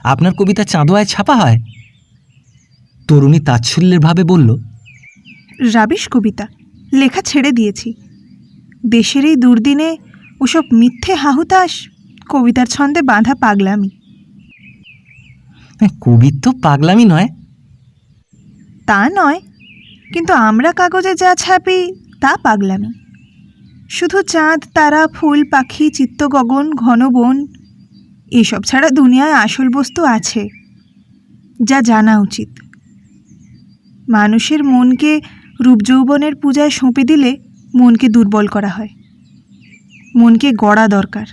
আপনার কবিতা চাঁদোয়ায় ছাপা হয়? তরুণী তাচ্ছল্যের ভাবে বলল, রাবিশ কবিতা, লেখা ছেড়ে দিয়েছি। দেশের এই দুর্দিনে ওসব মিথ্যে হাহুতাস, কবিতার ছন্দে বাঁধা পাগলামি। কবি তো পাগলামি নয়। তা নয়, কিন্তু আমরা কাগজে যা ছাপি তা পাগলামি। শুধু চাঁদ, তারা, ফুল, পাখি, চিত্তগগন, ঘন বন, এসব ছাড়া দুনিয়ায় আসল বস্তু আছে, যা জানা উচিত। মানুষের মনকে রূপযৌবনের পূজায় সঁপে দিলে মনকে দুর্বল করা হয়। মনকে গড়া দরকার।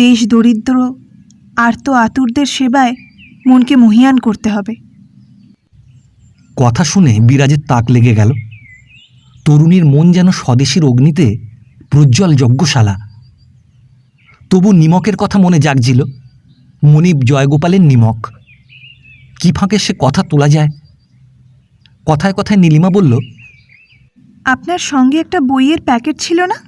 দেশ দরিদ্র আর্ত আতুরদের সেবায় মনকে মহীয়ান করতে হবে। কথা শুনে বিরাজের তাক লেগে গেল। তরুণীর মন যেন স্বদেশীর অগ্নিতে প্রজ্জ্বল যজ্ঞশালা। তবু নিমকের কথা মনে জাগছিল, মনিব জয়গোপালের নিমক। কি ফাঁকে সে কথা তোলা যায়? কথায় কথায় নীলিমা বলল, আপনার সঙ্গে একটা বইয়ের প্যাকেট ছিল না?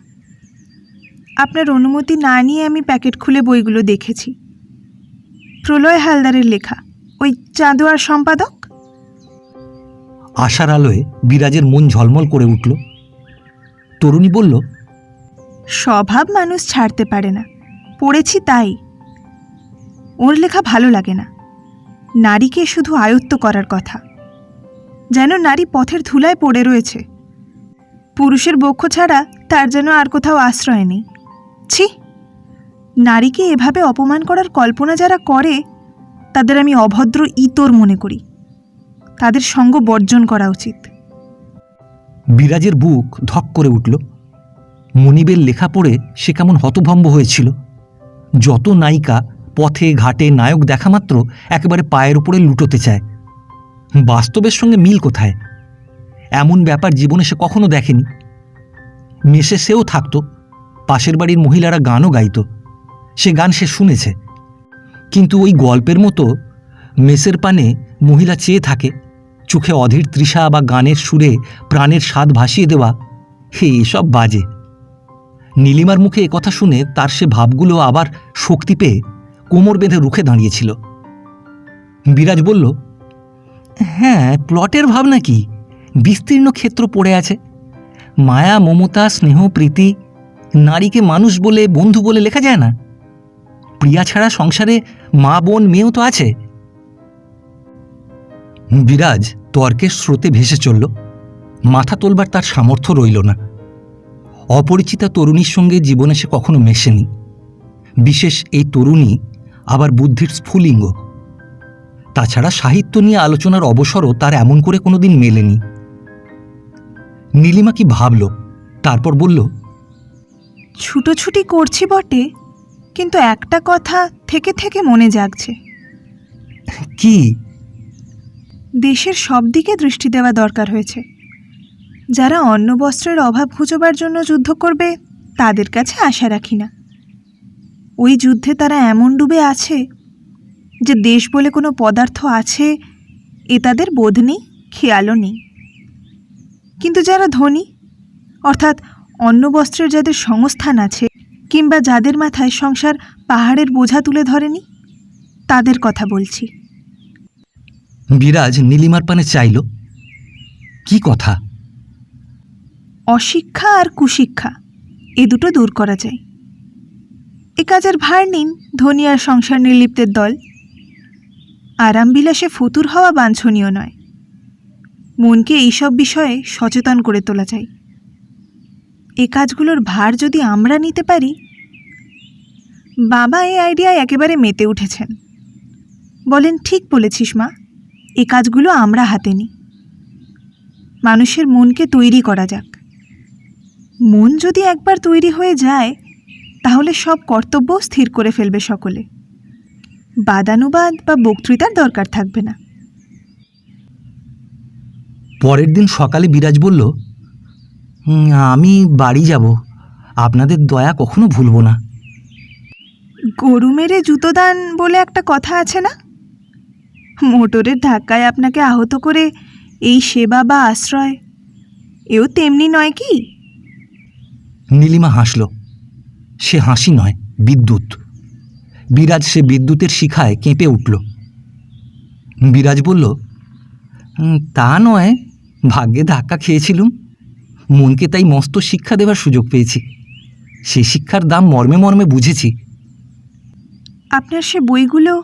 আপনার অনুমতি না নিয়ে আমি প্যাকেট খুলে বইগুলো দেখেছি। প্রলয় হালদারের লেখা, ওই চাঁদোয়ার সম্পাদক। আশার আলোয় বিরাজের মন ঝলমল করে উঠল। তরুণী বলল, স্বভাব মানুষ ছাড়তে পারে না, পড়েছি তাই। ওর লেখা ভালো লাগে না। নারীকে শুধু আয়ত্ত করার কথা, যেন নারী পথের ধুলায় পড়ে রয়েছে। পুরুষের বক্ষ ছাড়া তার যেন আর কোথাও আশ্রয় নেই। ছি, নারীকে এভাবে অপমান করার কল্পনা যারা করে তাদের আমি অভদ্র ইতর মনে করি। তাদের সঙ্গ বর্জন করা উচিত। বিরাজের বুক ধক করে উঠল। মনিবের লেখা পড়ে সে কেমন হতভম্ব হয়েছিল। যত নায়িকা পথে ঘাটে নায়ক দেখা মাত্র একেবারে পায়ের উপরে লুটোতে চায়। বাস্তবের সঙ্গে মিল কোথায়? এমন ব্যাপার জীবনে সে কখনো দেখেনি। মেশে সেও থাকতো, পাশের বাড়ির মহিলারা গানও গাইত, সে গান সে শুনেছে। কিন্তু ওই গল্পের মতো মেসের পানে মহিলা চেয়ে থাকে, চোখে অধীর তৃষা বা গানের সুরে প্রাণের স্বাদ ভাসিয়ে দেওয়া, এসব বাজে। নীলিমার মুখে একথা শুনে তার সে ভাবগুলো আবার শক্তি পেয়ে কোমর বেঁধে রুখে দাঁড়িয়েছিল। বিরাজ বলল, হ্যাঁ, প্লটের ভাব নাকি? বিস্তীর্ণ ক্ষেত্র পড়ে আছে। মায়া, মমতা, স্নেহ, প্রীতি, নারীকে মানুষ বলে, বন্ধু বলে লেখা যায় না? প্রিয়া ছাড়া সংসারে মা, বোন, মেয়েও তো আছে। বিরাজ তর্কের স্রোতে ভেসে চলল। মাথা তোলবার তার সামর্থ্য রইল না। অপরিচিতা তরুণীর সঙ্গে জীবনে সে কখনো মেশেনি। বিশেষ এই তরুণী আবার বুদ্ধির স্ফুলিঙ্গ। তাছাড়া সাহিত্য নিয়ে আলোচনার অবসরও তার এমন করে কোনোদিন মেলেনি। নীলিমা কি ভাবল, তারপর বলল, ছুটোছুটি করছি বটে, কিন্তু একটা কথা থেকে থেকে মনে জাগছে। কি? দেশের সব দিকে দৃষ্টি দেওয়া দরকার হয়েছে। যারা অন্ন বস্ত্রের অভাব ঘুচবার জন্য যুদ্ধ করবে তাদের কাছে আশা রাখি না। ওই যুদ্ধে তারা এমন ডুবে আছে যে দেশ বলে কোনো পদার্থ আছে এ তাদের বোধ নেই, খেয়ালও নেই। কিন্তু যারা ধনী, অর্থাৎ অন্ন বস্ত্রের যাদের সংস্থান আছে, কিংবা যাদের মাথায় সংসার পাহাড়ের বোঝা তুলে ধরেনি, তাদের কথা বলছি। বিরাজ নীলিমার পানে চাইল। কি কথা? অশিক্ষা আর কুশিক্ষা এ দুটো দূর করা যায়। এ কাজের ভার নিন ধনী আর সংসার নির্লিপ্তের দল। আরামবিলাসে ফতুর হওয়া বাঞ্ছনীয় নয়। মনকে এইসব বিষয়ে সচেতন করে তোলা যায়। এ কাজগুলোর ভার যদি আমরা নিতে পারি। বাবা এই আইডিয়ায় একেবারে মেতে উঠেছেন। বলেন, ঠিক বলেছিস মা, এ কাজগুলো আমরা হাতে নিই। মানুষের মনকে তৈরি করা যাক। মন যদি একবার তৈরি হয়ে যায় তাহলে সব কর্তব্য স্থির করে ফেলবে সকলে। বাদানুবাদ বা বক্তৃতার দরকার থাকবে না। পরের দিন সকালে বিরাজ বলল, আমি বাড়ি যাব, আপনাদের দয়া কখনো ভুলব না। গরু মেরে জুতো দান বলে একটা কথা আছে না? মোটরের ধাক্কায় আপনাকে আহত করে এই সেবা বা আশ্রয়, এও তেমনি নয় কি? নীলিমা হাসল। সে হাসি নয়, বিদ্যুৎ। বিরাজ সে বিদ্যুতের শিখায় কেঁপে উঠল। বিরাজ বলল, তা নয়, ভাগ্যে ধাক্কা খেয়েছিলুম, মনকে তাই মস্ত শিক্ষা দেবার সুযোগ পেয়েছি। সে শিক্ষার দাম মর্মে মর্মে বুঝেছি। আপনার সে বইগুলো?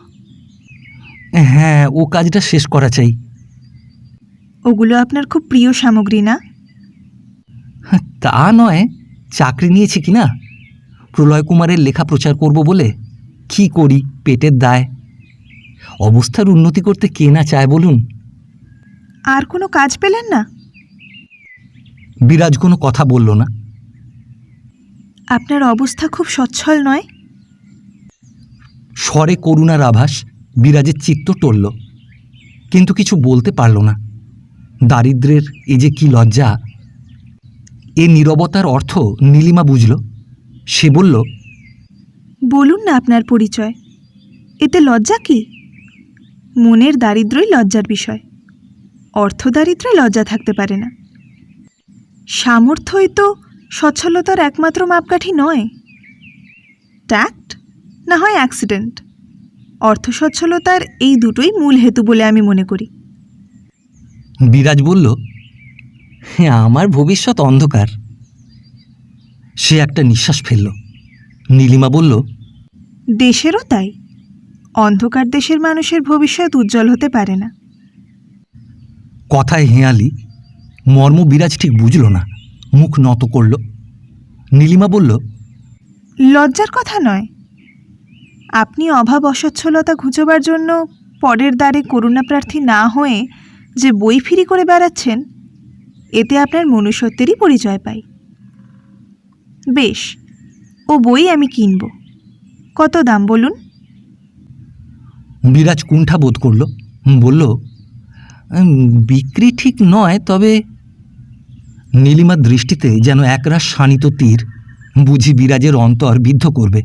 হ্যাঁ, ও কাজটা শেষ করা চাই। ওগুলো আপনার খুব প্রিয় সামগ্রী না? তা নয়, চাকরি নিয়েছি কি না, প্রলয় কুমারের লেখা প্রচার করব বলে। কি করি, পেটের দায়। অবস্থার উন্নতি করতে কে না চায় বলুন? আর কোনো কাজ পেলেন না? বিরাজ কোনো কথা বলল না। আপনার অবস্থা খুব সচ্ছল নয়? স্বরে করুণার আভাস বিরাজের চিত্ত টলল, কিন্তু কিছু বলতে পারল না। দারিদ্র্যের এ যে কি লজ্জা! এ নীরবতার অর্থ নীলিমা বুঝল। সে বলল, বলুন না আপনার পরিচয়। এতে লজ্জা কি? মনের দারিদ্র্যই লজ্জার বিষয়। অর্থ দারিদ্র্যে লজ্জা থাকতে পারে না। সামর্থ্যই তো সচ্ছলতার একমাত্র মাপকাঠি নয়। ট্যাক্ট না হয় অ্যাক্সিডেন্ট, অর্থ সচ্ছলতার এই দুটোই মূল হেতু বলে আমি মনে করি। বিরাজ বলল, আমার ভবিষ্যৎ অন্ধকার। সে একটা নিঃশ্বাস ফেলল। নীলিমা বলল, দেশেরও তাই। অন্ধকার দেশের মানুষের ভবিষ্যৎ উজ্জ্বল হতে পারে না। কথায় হেঁয়ালি, মর্ম বিরাজ ঠিক বুঝল না। মুখ নত করল। নীলিমা বলল, লজ্জার কথা নয়। আপনি অভাব অসচ্ছলতা ঘুচোবার জন্য পরের দ্বারে করুণা প্রার্থী না হয়ে যে বই ফিরি করে বেড়াচ্ছেন, এতে আপনার মনুষ্যত্বেরই পরিচয় পাই। বেশ, ও বই আমি কিনব। কত দাম বলুন? বিরাজ কুণ্ঠা বোধ করল। বলল, বিক্রি ঠিক নয়, তবে। নীলিমার দৃষ্টিতে যেন একরাশ শানিত তীর বুঝি বিরাজের অন্তর বিদ্ধ করবে।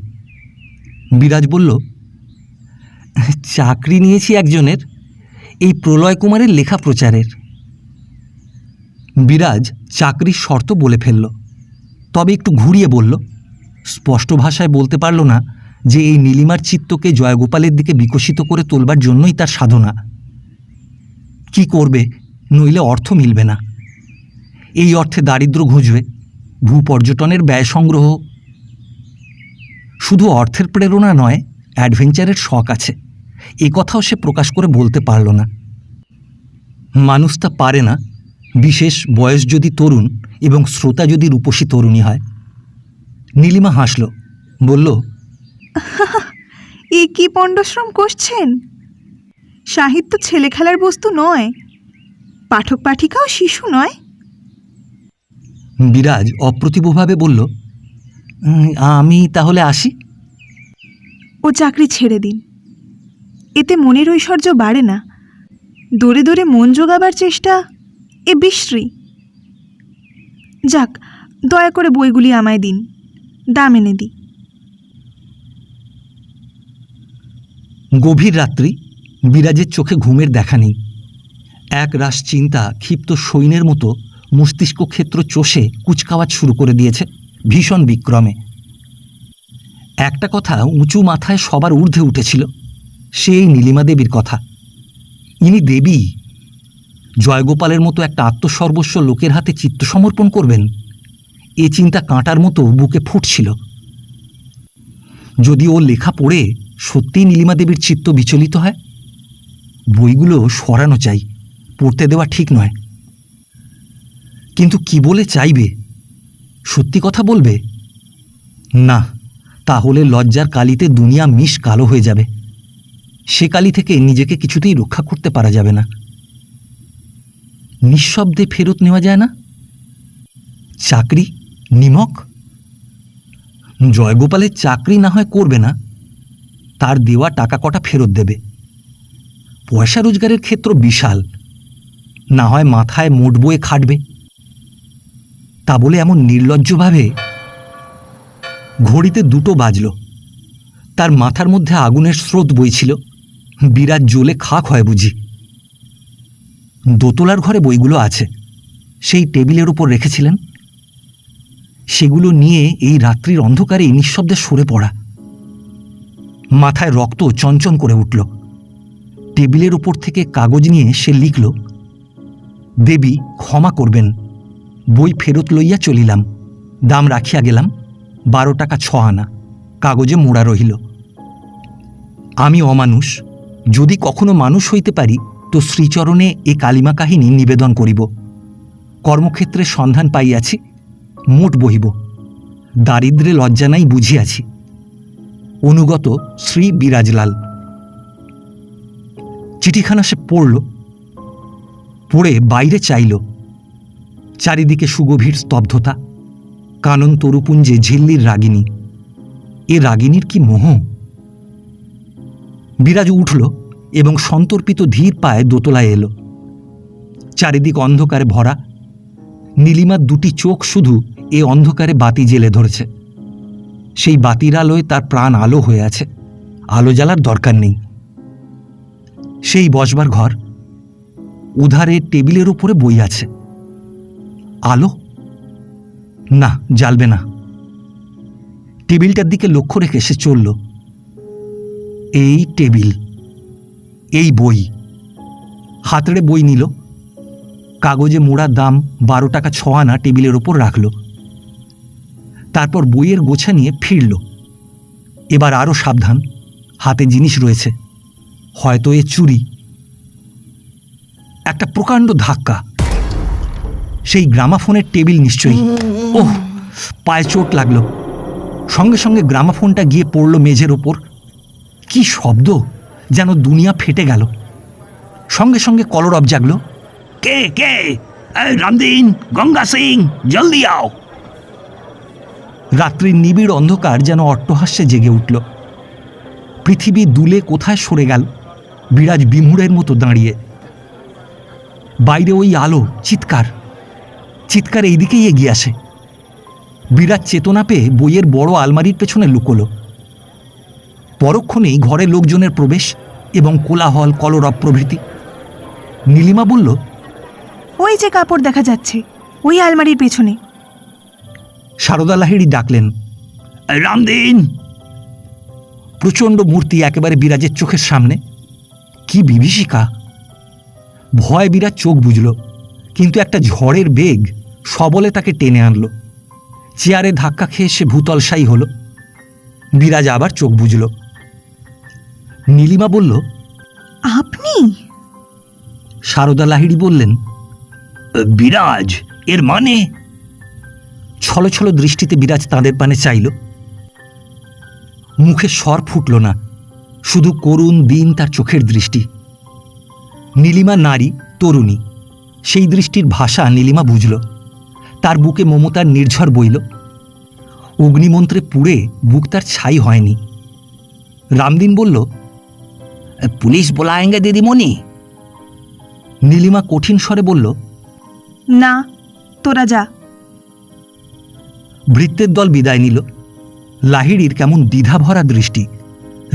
বিরাজ বলল, চাকরি নিয়েছি একজনের, এই প্রলয় কুমারের লেখা প্রচারের। বিরাজ চাকরির শর্ত বলে ফেলল, তবে একটু ঘুরিয়ে বলল। স্পষ্ট ভাষায় বলতে পারল না যে এই নীলিমার চিত্তকে জয়গোপালের দিকে বিকশিত করে তোলবার জন্যই তার সাধনা। কি করবে, নইলে অর্থ মিলবে না। এই অর্থে দারিদ্র্য ঘুঁজবে, ভূপর্যটনের ব্যয় সংগ্রহ। শুধু অর্থের প্রেরণা নয়, অ্যাডভেঞ্চারের শখ আছে। এ কথাও সে প্রকাশ করে বলতে পারল না। মানুষ তা পারে না, বিশেষ বয়স যদি তরুণ এবং শ্রোতা যদি রূপসী তরুণী হয়। নীলিমা হাসল, বলল, এ কি পণ্ডশ্রম করছেন? সাহিত্য ছেলে খেলার বস্তু নয়, পাঠক পাঠিকাও শিশু নয়। বিরাজ অপ্রতিভভাবে বলল, আমি তাহলে আসি। ও চাকরি ছেড়ে দিন, এতে মনের ঐশ্বর্য বাড়ে না। দৌড়ে দৌড়ে মন জোগাবার চেষ্টা এ বিশ্রী। যাক, দয়া করে বইগুলি আমায় দিন, দাম এনে দিই। গভীর রাত্রি, বিরাজের চোখে ঘুমের দেখা নেই। এক রাশ চিন্তা ক্ষিপ্ত সৈন্যের মতো মস্তিষ্ক ক্ষেত্র চষে কুচকাওয়াজ শুরু করে দিয়েছে ভীষণ বিক্রমে। একটা কথা উঁচু মাথায় সবার ঊর্ধ্বে উঠেছিল, সেই নীলিমা দেবীর কথা। ইনি দেবী জয়গোপালের মতো একটা আত্মসর্বস্ব লোকের হাতে চিত্ত সমর্পণ করবেন, এ চিন্তা কাঁটার মতো বুকে ফুটছিল। যদি ও লেখা পড়ে সত্যিই নীলিমা দেবীর চিত্ত বিচলিত হয়, বইগুলো সরানো চাই, পড়তে দেওয়া ঠিক নয়। কিন্তু কি বলে চাইবে? সত্যি কথা বলবে না, তাহলে লজ্জার কালিতে দুনিয়া মিশ কালো হয়ে যাবে। সে কালি থেকে নিজেকে কিছুতেই রক্ষা করতে পারা যাবে না। নিঃশব্দে ফেরত নেওয়া যায় না? চাকরি নিমক? জয়গোপালের চাকরি না হয় করবে না, তার দেওয়া টাকা কটা ফেরত দেবে। পয়সা রোজগারের ক্ষেত্র বিশাল, না হয় মাথায় মোট বয়ে খাটবে। তা বলে এমন নির্লজ্জভাবে। ঘড়িতে 2টো বাজল। তার মাথার মধ্যে আগুনের স্রোত বইছিল। বিরাট জ্বলে খাক হয় বুঝি। দোতলার ঘরে বইগুলো আছে, সেই টেবিলের উপর রেখেছিলেন। সেগুলো নিয়ে এই রাত্রির অন্ধকারে নিঃশব্দে সরে পড়া। মাথায় রক্ত চঞ্চন করে উঠল। টেবিলের উপর থেকে কাগজ নিয়ে সে লিখল, দেবী ক্ষমা করবেন, বই ফেরত লইয়া চলিলাম, দাম রাখিয়া গেলাম 12 টাকা 6 আনা, কাগজে মোড়া রহিল। আমি অমানুষ, যদি কখনো মানুষ হইতে পারি তো শ্রীচরণে এ কালিমা কাহিনী নিবেদন করিব। কর্মক্ষেত্রে সন্ধান পাইয়াছি, মোট বহিব। দারিদ্রে লজ্জা নাই বুঝিয়াছি। অনুগত শ্রী বিরাজলাল। চিঠিখানা সে পড়ল, পড়ে বাইরে চাইল। চারিদিকে সুগভীর স্তব্ধতা, কানন তরুপুঞ্জে ঝিল্লির রাগিনী। এ রাগিনীর কি মোহ! বিরাজ উঠল এবং সন্তর্পিত ধীর পায়ে দোতলায় এলো। চারিদিক অন্ধকারে ভরা। নীলিমার 2টি চোখ শুধু এ অন্ধকারে বাতি জেলে ধরেছে। সেই বাতির আলোয় তার প্রাণ আলো হয়ে আছে, আলো জ্বালার দরকার নেই। সেই বসবার ঘর, উধারে টেবিলের উপরে বই আছে। আলো না, জ্বালবে না। টেবিলটার দিকে লক্ষ্য রেখে সে চলল। এই টেবিল, এই বই। হাতড়ে বই নিল, কাগজে মোড়ার দাম 12 টাকা 6 আনা টেবিলের ওপর রাখল। তারপর বইয়ের গোছা নিয়ে ফিরল। এবার আরও সাবধান, হাতে জিনিস রয়েছে, হয়তো এ চুরি। একটা প্রকাণ্ড ধাক্কা। সেই গ্রামাফোনের টেবিল নিশ্চয়ই। ওহ, পায়ে চোট লাগলো। সঙ্গে সঙ্গে গ্রামাফোনটা গিয়ে পড়ল মেঝের ওপর। কি শব্দ, যেন দুনিয়া ফেটে গেল। সঙ্গে সঙ্গে কলরব জাগল। কে কে? রামদিন, গঙ্গা সিং, জলদি আও। রাত্রির নিবিড় অন্ধকার যেন অট্টহাস্যে জেগে উঠল। পৃথিবী দুলে কোথায় সরে গেল। বিরাজ বিমূঢ়ের মতো দাঁড়িয়ে। বাইরে ওই আলো, চিৎকার, চিৎকার এইদিকেই এগিয়ে আসে। বিরাট চেতনা পেয়ে বইয়ের বড় আলমারির পেছনে লুকোলো। পরক্ষণেই ঘরে লোকজনের প্রবেশ এবং কোলাহল, কলরব প্রভৃতি। নীলিমা বলল, ওই যে কাপড় দেখা যাচ্ছে, ওই আলমারির পেছনে। সারদা লাহিড়ী ডাকলেন, রামদিন। প্রচণ্ড মূর্তি একেবারে বিরাজের চোখের সামনে। কি বিভীষিকা! ভয় বিরাজ চোখ বুঝল, কিন্তু একটা ঝড়ের বেগ সবলে তাকে টেনে আনল। চেয়ারে ধাক্কা খেয়ে সে ভূতলশায়ী হল। বিরাজ আবার চোখ বুঝল। নীলিমা বলল, আপনি? সারদা লাহিড়ী বললেন, বিরাজ, এর মানে? ছলছল দৃষ্টিতে বিরাজ তাঁদের পানে চাইল। মুখে স্বর ফুটল না, শুধু করুণ দিন তার চোখের দৃষ্টি। নীলিমা নারী, তরুণী, সেই দৃষ্টির ভাষা নীলিমা বুঝল। তার বুকে মমতার নির্ঝর বইল। অগ্নিমন্ত্রে পুড়ে বুক তার ছাই হয়নি। রামদিন বলল, পুলিশ বোলায়েঙ্গে দিদিমণি। নীলিমা কঠিন স্বরে বলল, না, তোরা যা। ভৃত্যের দল বিদায় নিল। লাহিড়ীর কেমন দ্বিধাভরা দৃষ্টি,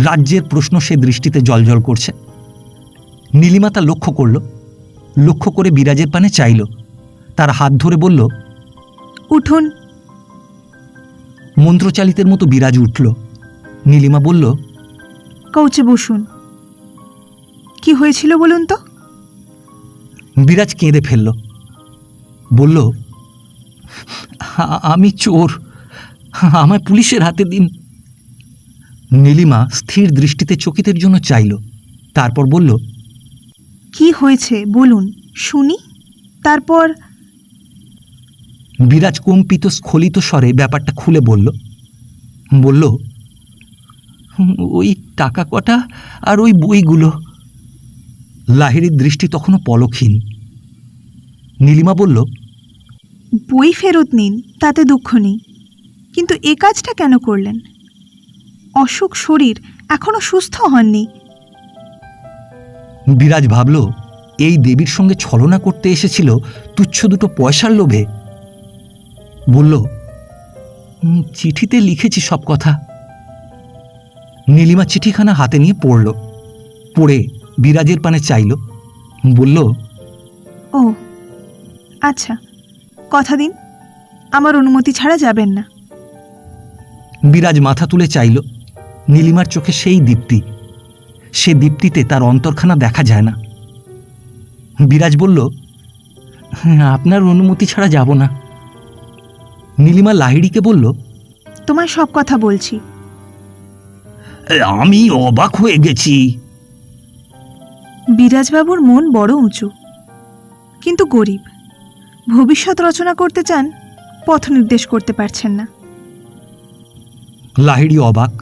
রাজ্যের প্রশ্ন সে দৃষ্টিতে জলজল করছে। নীলিমা তা লক্ষ্য করল, লক্ষ্য করে বিরাজের পানে চাইল। তার হাত ধরে বলল, উঠুন। মন্ত্রচালিতের মতো বিরাজ উঠল। নীলিমা বলল, কৌচে বসুন। কি হয়েছিল বলুন তো? বিরাজ কেঁদে ফেলল, বলল, আমি চোর, আমায় পুলিশের হাতে দিন। নীলিমা স্থির দৃষ্টিতে চকিতের জন্য চাইল, তারপর বলল, কি হয়েছে বলুন শুনি। তারপর বিরাজ কম্পিত স্খলিত স্বরে ব্যাপারটা খুলে বলল, ওই টাকা কটা আর ওই বইগুলো। লাহিড়ীর দৃষ্টি তখনও পলকহীন। নীলিমা বলল, বই ফেরত নিন, তাতে দুঃখ নেই, কিন্তু এ কাজটা কেন করলেন? অসুখ শরীর, এখনো সুস্থ হননি। বিরাজ ভাবল, এই দেবীর সঙ্গে ছলনা করতে এসেছিল তুচ্ছ দুটো পয়সার লোভে। বলল, চিঠিতে লিখেছি সব কথা। নীলিমা চিঠিখানা হাতে নিয়ে পড়ল, পড়ে বিরাজের পানে চাইল, বলল, ও আচ্ছা, কথা দিন, আমার অনুমতি ছাড়া যাবেন না। বিরাজ মাথা তুলে চাইল। নীলিমার চোখে সেই দীপ্তি, সে দীপ্তিতে তার অন্তরখানা দেখা যায় না। বিরাজ বলল, আপনার অনুমতি ছাড়া যাব না। নীলিমা লাহিড়ীকে বলল, তোমায় সব কথা বলছি। আমি অবাক হয়ে গেছি। বিরাজবাবুর মন বড় উঁচু, কিন্তু গরিব। ভবিষ্যৎ রচনা করতে চান, পথ নির্দেশ করতে পারছেন না। লাহিড়ী অবাক।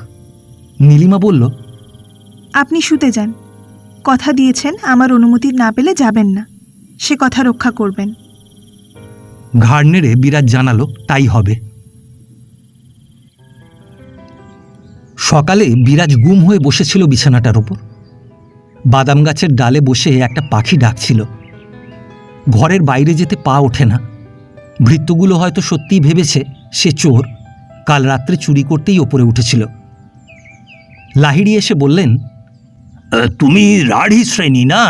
নীলিমা বলল, আপনি শুতে যান। কথা দিয়েছেন আমার অনুমতি না পেলে যাবেন না, সে কথা রক্ষা করবেন। ঘাড় নেড়ে বিরাজ জানালো, তাই হবে। সকালে বিরাজ গুম হয়ে বসেছিল বিছানাটার ওপর। বাদাম গাছের ডালে বসে একটা পাখি ডাকছিল। ঘরের বাইরে যেতে পা ওঠে না। ভৃত্যগুলো হয়তো সত্যিই ভেবেছে সে চোর, কাল রাত্রে চুরি করতেই ওপরে উঠেছিল। লাহিড়ী এসে বললেন, তুমি রাঢ়ী শ্রেণী না?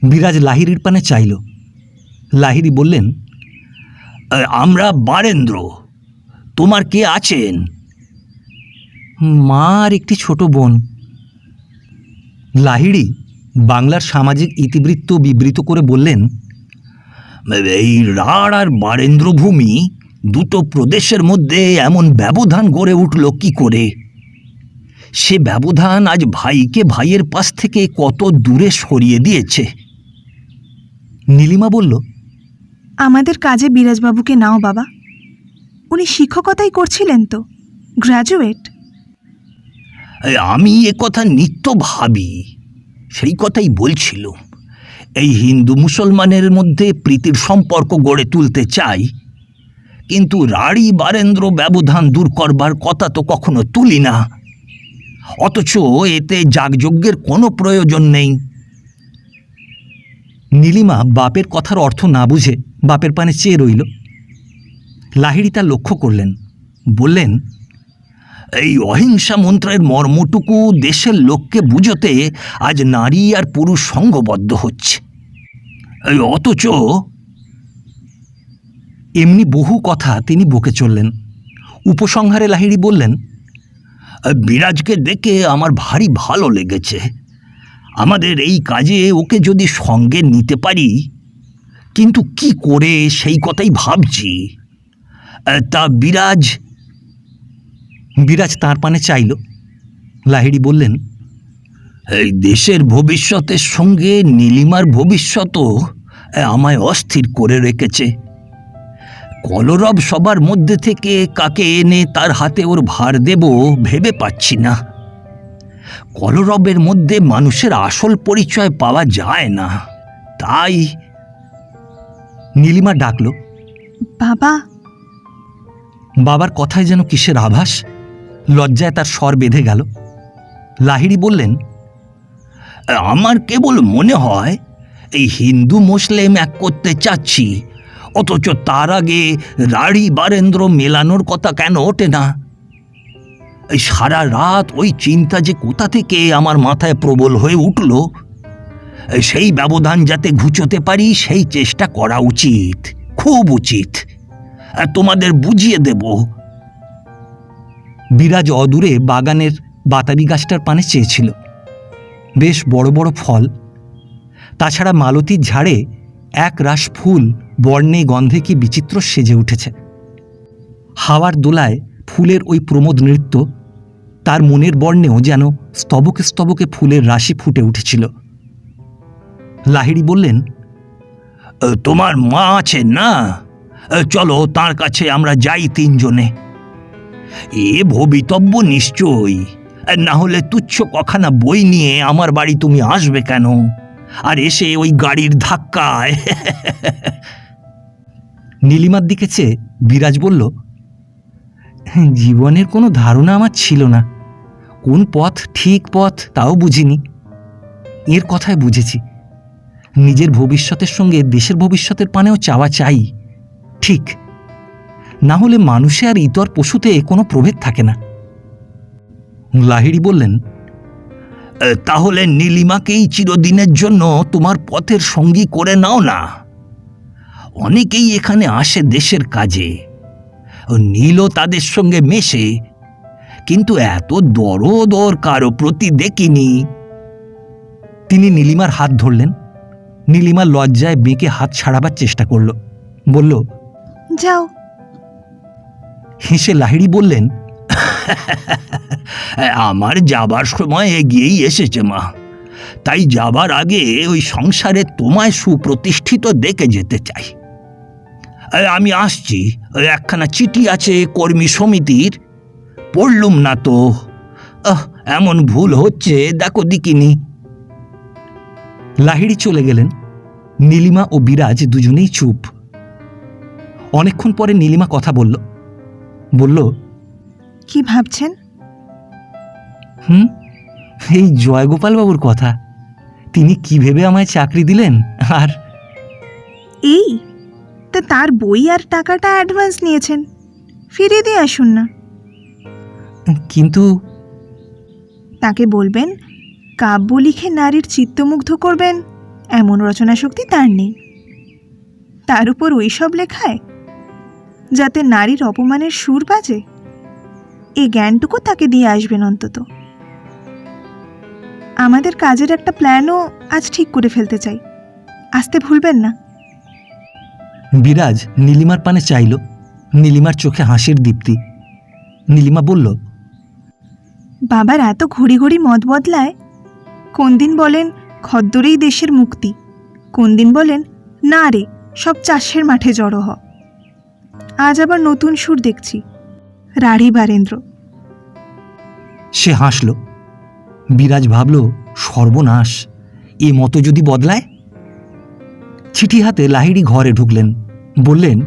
বিরাজ লাহিড়ীর পানে চাইল। লাহিড়ী বললেন, আমরা বারেন্দ্র। তোমার কে আছেন? মা আর একটি ছোট বোন। লাহিড়ী বাংলার সামাজিক ইতিবৃত্ত বিবৃত করে বললেন, এই রাঢ় আর বারেন্দ্র ভূমি দুটো প্রদেশের মধ্যে এমন ব্যবধান গড়ে উঠল কি করে? সে ব্যবধান আজ ভাইকে ভাইয়ের পাশ থেকে কত দূরে সরিয়ে দিয়েছে। নীলিমা বলল, আমাদের কাজে বিরাজবাবুকে নাও বাবা। উনি শিক্ষকতাই করছিলেন তো, গ্র্যাজুয়েট। আমি এ কথা নিত্য ভাবি, সেই কথাই বলছিল। এই হিন্দু মুসলমানের মধ্যে প্রীতির সম্পর্ক গড়ে তুলতে চাই, কিন্তু রাঢ়ী বারেন্দ্র ব্যবধান দূর করবার কথা তো কখনো তুলি না, অথচ এতে যাগযজ্ঞের কোনো প্রয়োজন নেই। নীলিমা বাপের কথার অর্থ না বুঝে বাপের পানে চেয়ে রইল। লাহিড়ী তা লক্ষ্য করলেন, বললেন, এই অহিংসা মন্ত্রের মর্মটুকু দেশের লোককে বুঝতে আজ নারী আর পুরুষ সঙ্গবদ্ধ হচ্ছে, অথচ এমনি বহু কথা তিনি বকে চললেন। উপসংহারে লাহিড়ী বললেন, বিরাজকে দেখে আমার ভারী ভালো লেগেছে। আমাদের এই কাজে ওকে যদি সঙ্গে নিতে পারি, কিন্তু কি করে সেই কথাই ভাবছি। তা বিরাজ তাঁর পানে চাইল। লাহিড়ী বললেন, এই দেশের ভবিষ্যতের সঙ্গে নীলিমার ভবিষ্যতও আমায় অস্থির করে রেখেছে। কলরব সবার মধ্যে থেকে কাকে এনে তার হাতে ওর ভার দেব ভেবে পাচ্ছি না। কলরবের মধ্যে মানুষের আসল পরিচয় পাওয়া যায় না, তাই। নীলিমা ডাকল, বাবা। বাবার কথায় যেন কিসের আভাস। লজ্জায় তার স্বর বেঁধে গেল। লাহিড়ী বললেন, আমার কেবল মনে হয় এই হিন্দু মুসলিম এক করতে চাচ্ছি, অথচ তার আগে রাঢ়ী বারেন্দ্র মেলানোর কথা কেন ওঠে না? এই সারা রাত ওই চিন্তা যে কোথা থেকে আমার মাথায় প্রবল হয়ে উঠল, সেই ব্যবধান যাতে ঘুচোতে পারি সেই চেষ্টা করা উচিত, খুব উচিত। তোমাদের বুঝিয়ে দেব। বিরাজ অদূরে বাগানের বাতাবি গাছটার পানে চেয়েছিল। বেশ বড় বড় ফল, তাছাড়া মালতীর ঝাড়ে এক রাশ ফুল বর্ণে গন্ধে কি বিচিত্র সেজে উঠেছে। হাওয়ার দোলায় ফুলের ওই প্রমোদ নৃত্য তার মনের বর্ণেও যেন স্তবকে স্তবকে ফুলের রাশি ফুটে উঠেছিল। লাহিড়ী বললেন, তোমার মা আছে না? চলো তার কাছে আমরা যাই তিনজনে। এ ভবিতব্য নিশ্চয়ই, না হলে তুচ্ছ কখানা বই নিয়ে আমার বাড়ি তুমি আসবে কেন? আর এসে ওই গাড়ির ধাক্কায়। নীলিমার দিকে চেয়ে বিরাজ বলল, জীবনের কোনো ধারণা আমার ছিল না। কোন পথ ঠিক পথ তাও বুঝিনি। এর কথায় বুঝেছি নিজের ভবিষ্যতের সঙ্গে দেশের ভবিষ্যতের পানেও চাওয়া চাই, ঠিক। না হলে মানুষে আর ইতর পশুতে কোনো প্রভেদ থাকে না। লাহিড়ী বললেন, তাহলে নীলিমাকেই চিরদিনের জন্য তোমার পথের সঙ্গী করে নাও না। অনেকেই এখানে আসে দেশের কাজে, নীলও তাদের সঙ্গে মেশে, কিন্তু এত দরদ ওর কারো প্রতি দেখিনি। তিনি নীলিমার হাত ধরলেন। নীলিমা লজ্জায় বেঁকে হাত ছাড়াবার চেষ্টা করল, বলল, যাও। হেসে লাহিড়ী বললেন, আমার যাবার সময় এগিয়েই এসেছে মা, তাই যাবার আগে ওই সংসারে তোমায় সুপ্রতিষ্ঠিত দেখে যেতে চাই। আমি আসছি, একখানা চিঠি আছে কর্মী সমিতির, পড়লুম না তো। এমন ভুল হচ্ছে, দেখো দিকিনি। লাহিড়ী চলে গেলেন। নীলিমা ও বিরাজ দুজনেই চুপ। অনেকক্ষণ পরে নীলিমা কথা বলল, কি ভাবছেন? এই জয়গোপাল বাবুর কথা। তিনি কি ভেবে আমায় চাকরি দিলেন। আর এই তা তার বই আর টাকাটা অ্যাডভান্স নিয়েছেন, ফিরিয়ে দিয়ে আসুন না। কিন্তু তাকে বলবেন কাব্য লিখে নারীর চিত্তমুগ্ধ করবেন এমন রচনা শক্তি তার নেই। তার উপর ওইসব লেখায় যাতে নারীর অপমানের সুর বাজে, এই জ্ঞানটুকু তাকে দিয়ে আসবেন অন্তত। আমাদের কাজের একটা প্ল্যানও আজ ঠিক করে ফেলতে চাই, আসতে ভুলবেন না। বিরাজ নীলিমার পানে চাইল। নীলিমার চোখে হাসির দীপ্তি। নীলিমা বলল, বাবার এত ঘড়ি ঘড়ি মত বদলায়। কোন দিন বলেন খদ্দরেই দেশের মুক্তি, কোন দিন বলেন না রে সব চাষের মাঠে জড়ো হ। আজ আবার নতুন সুর দেখছি, রাঢ়ী বারেন্দ্র। সে হাসল। বিরাজ ভাবল, সর্বনাশ, এ মতো যদি বদলায়। চিঠি হাতে লাহিড়ী ঘরে ঢুকলেন। বললেন,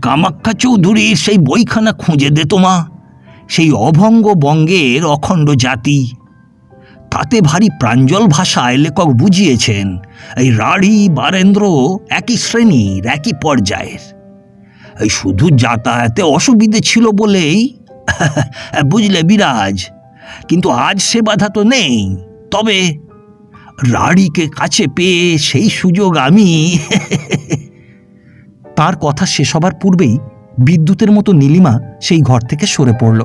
কামাখ্যা চৌধুরীর সেই বইখানা খুঁজে দে তোমা, সেই অভঙ্গ বঙ্গের অখণ্ড জাতি। তাতে ভারী প্রাঞ্জল ভাষায় লেখক বুঝিয়েছেন এই রাঢ়ী বারেন্দ্র একই শ্রেণীর, একই পর্যায়ের। এই শুধু যাতায়াতে অসুবিধে ছিল বলেই, বুঝলে বিরাজ, কিন্তু আজ সে বাধা তো নেই। তবে রাঢ়ীকে কাছে পেয়ে সেই সুযোগ আমি। তার কথা শেষ হবার পূর্বেই বিদ্যুতের মতো নীলিমা সেই ঘর থেকে সরে পড়ল।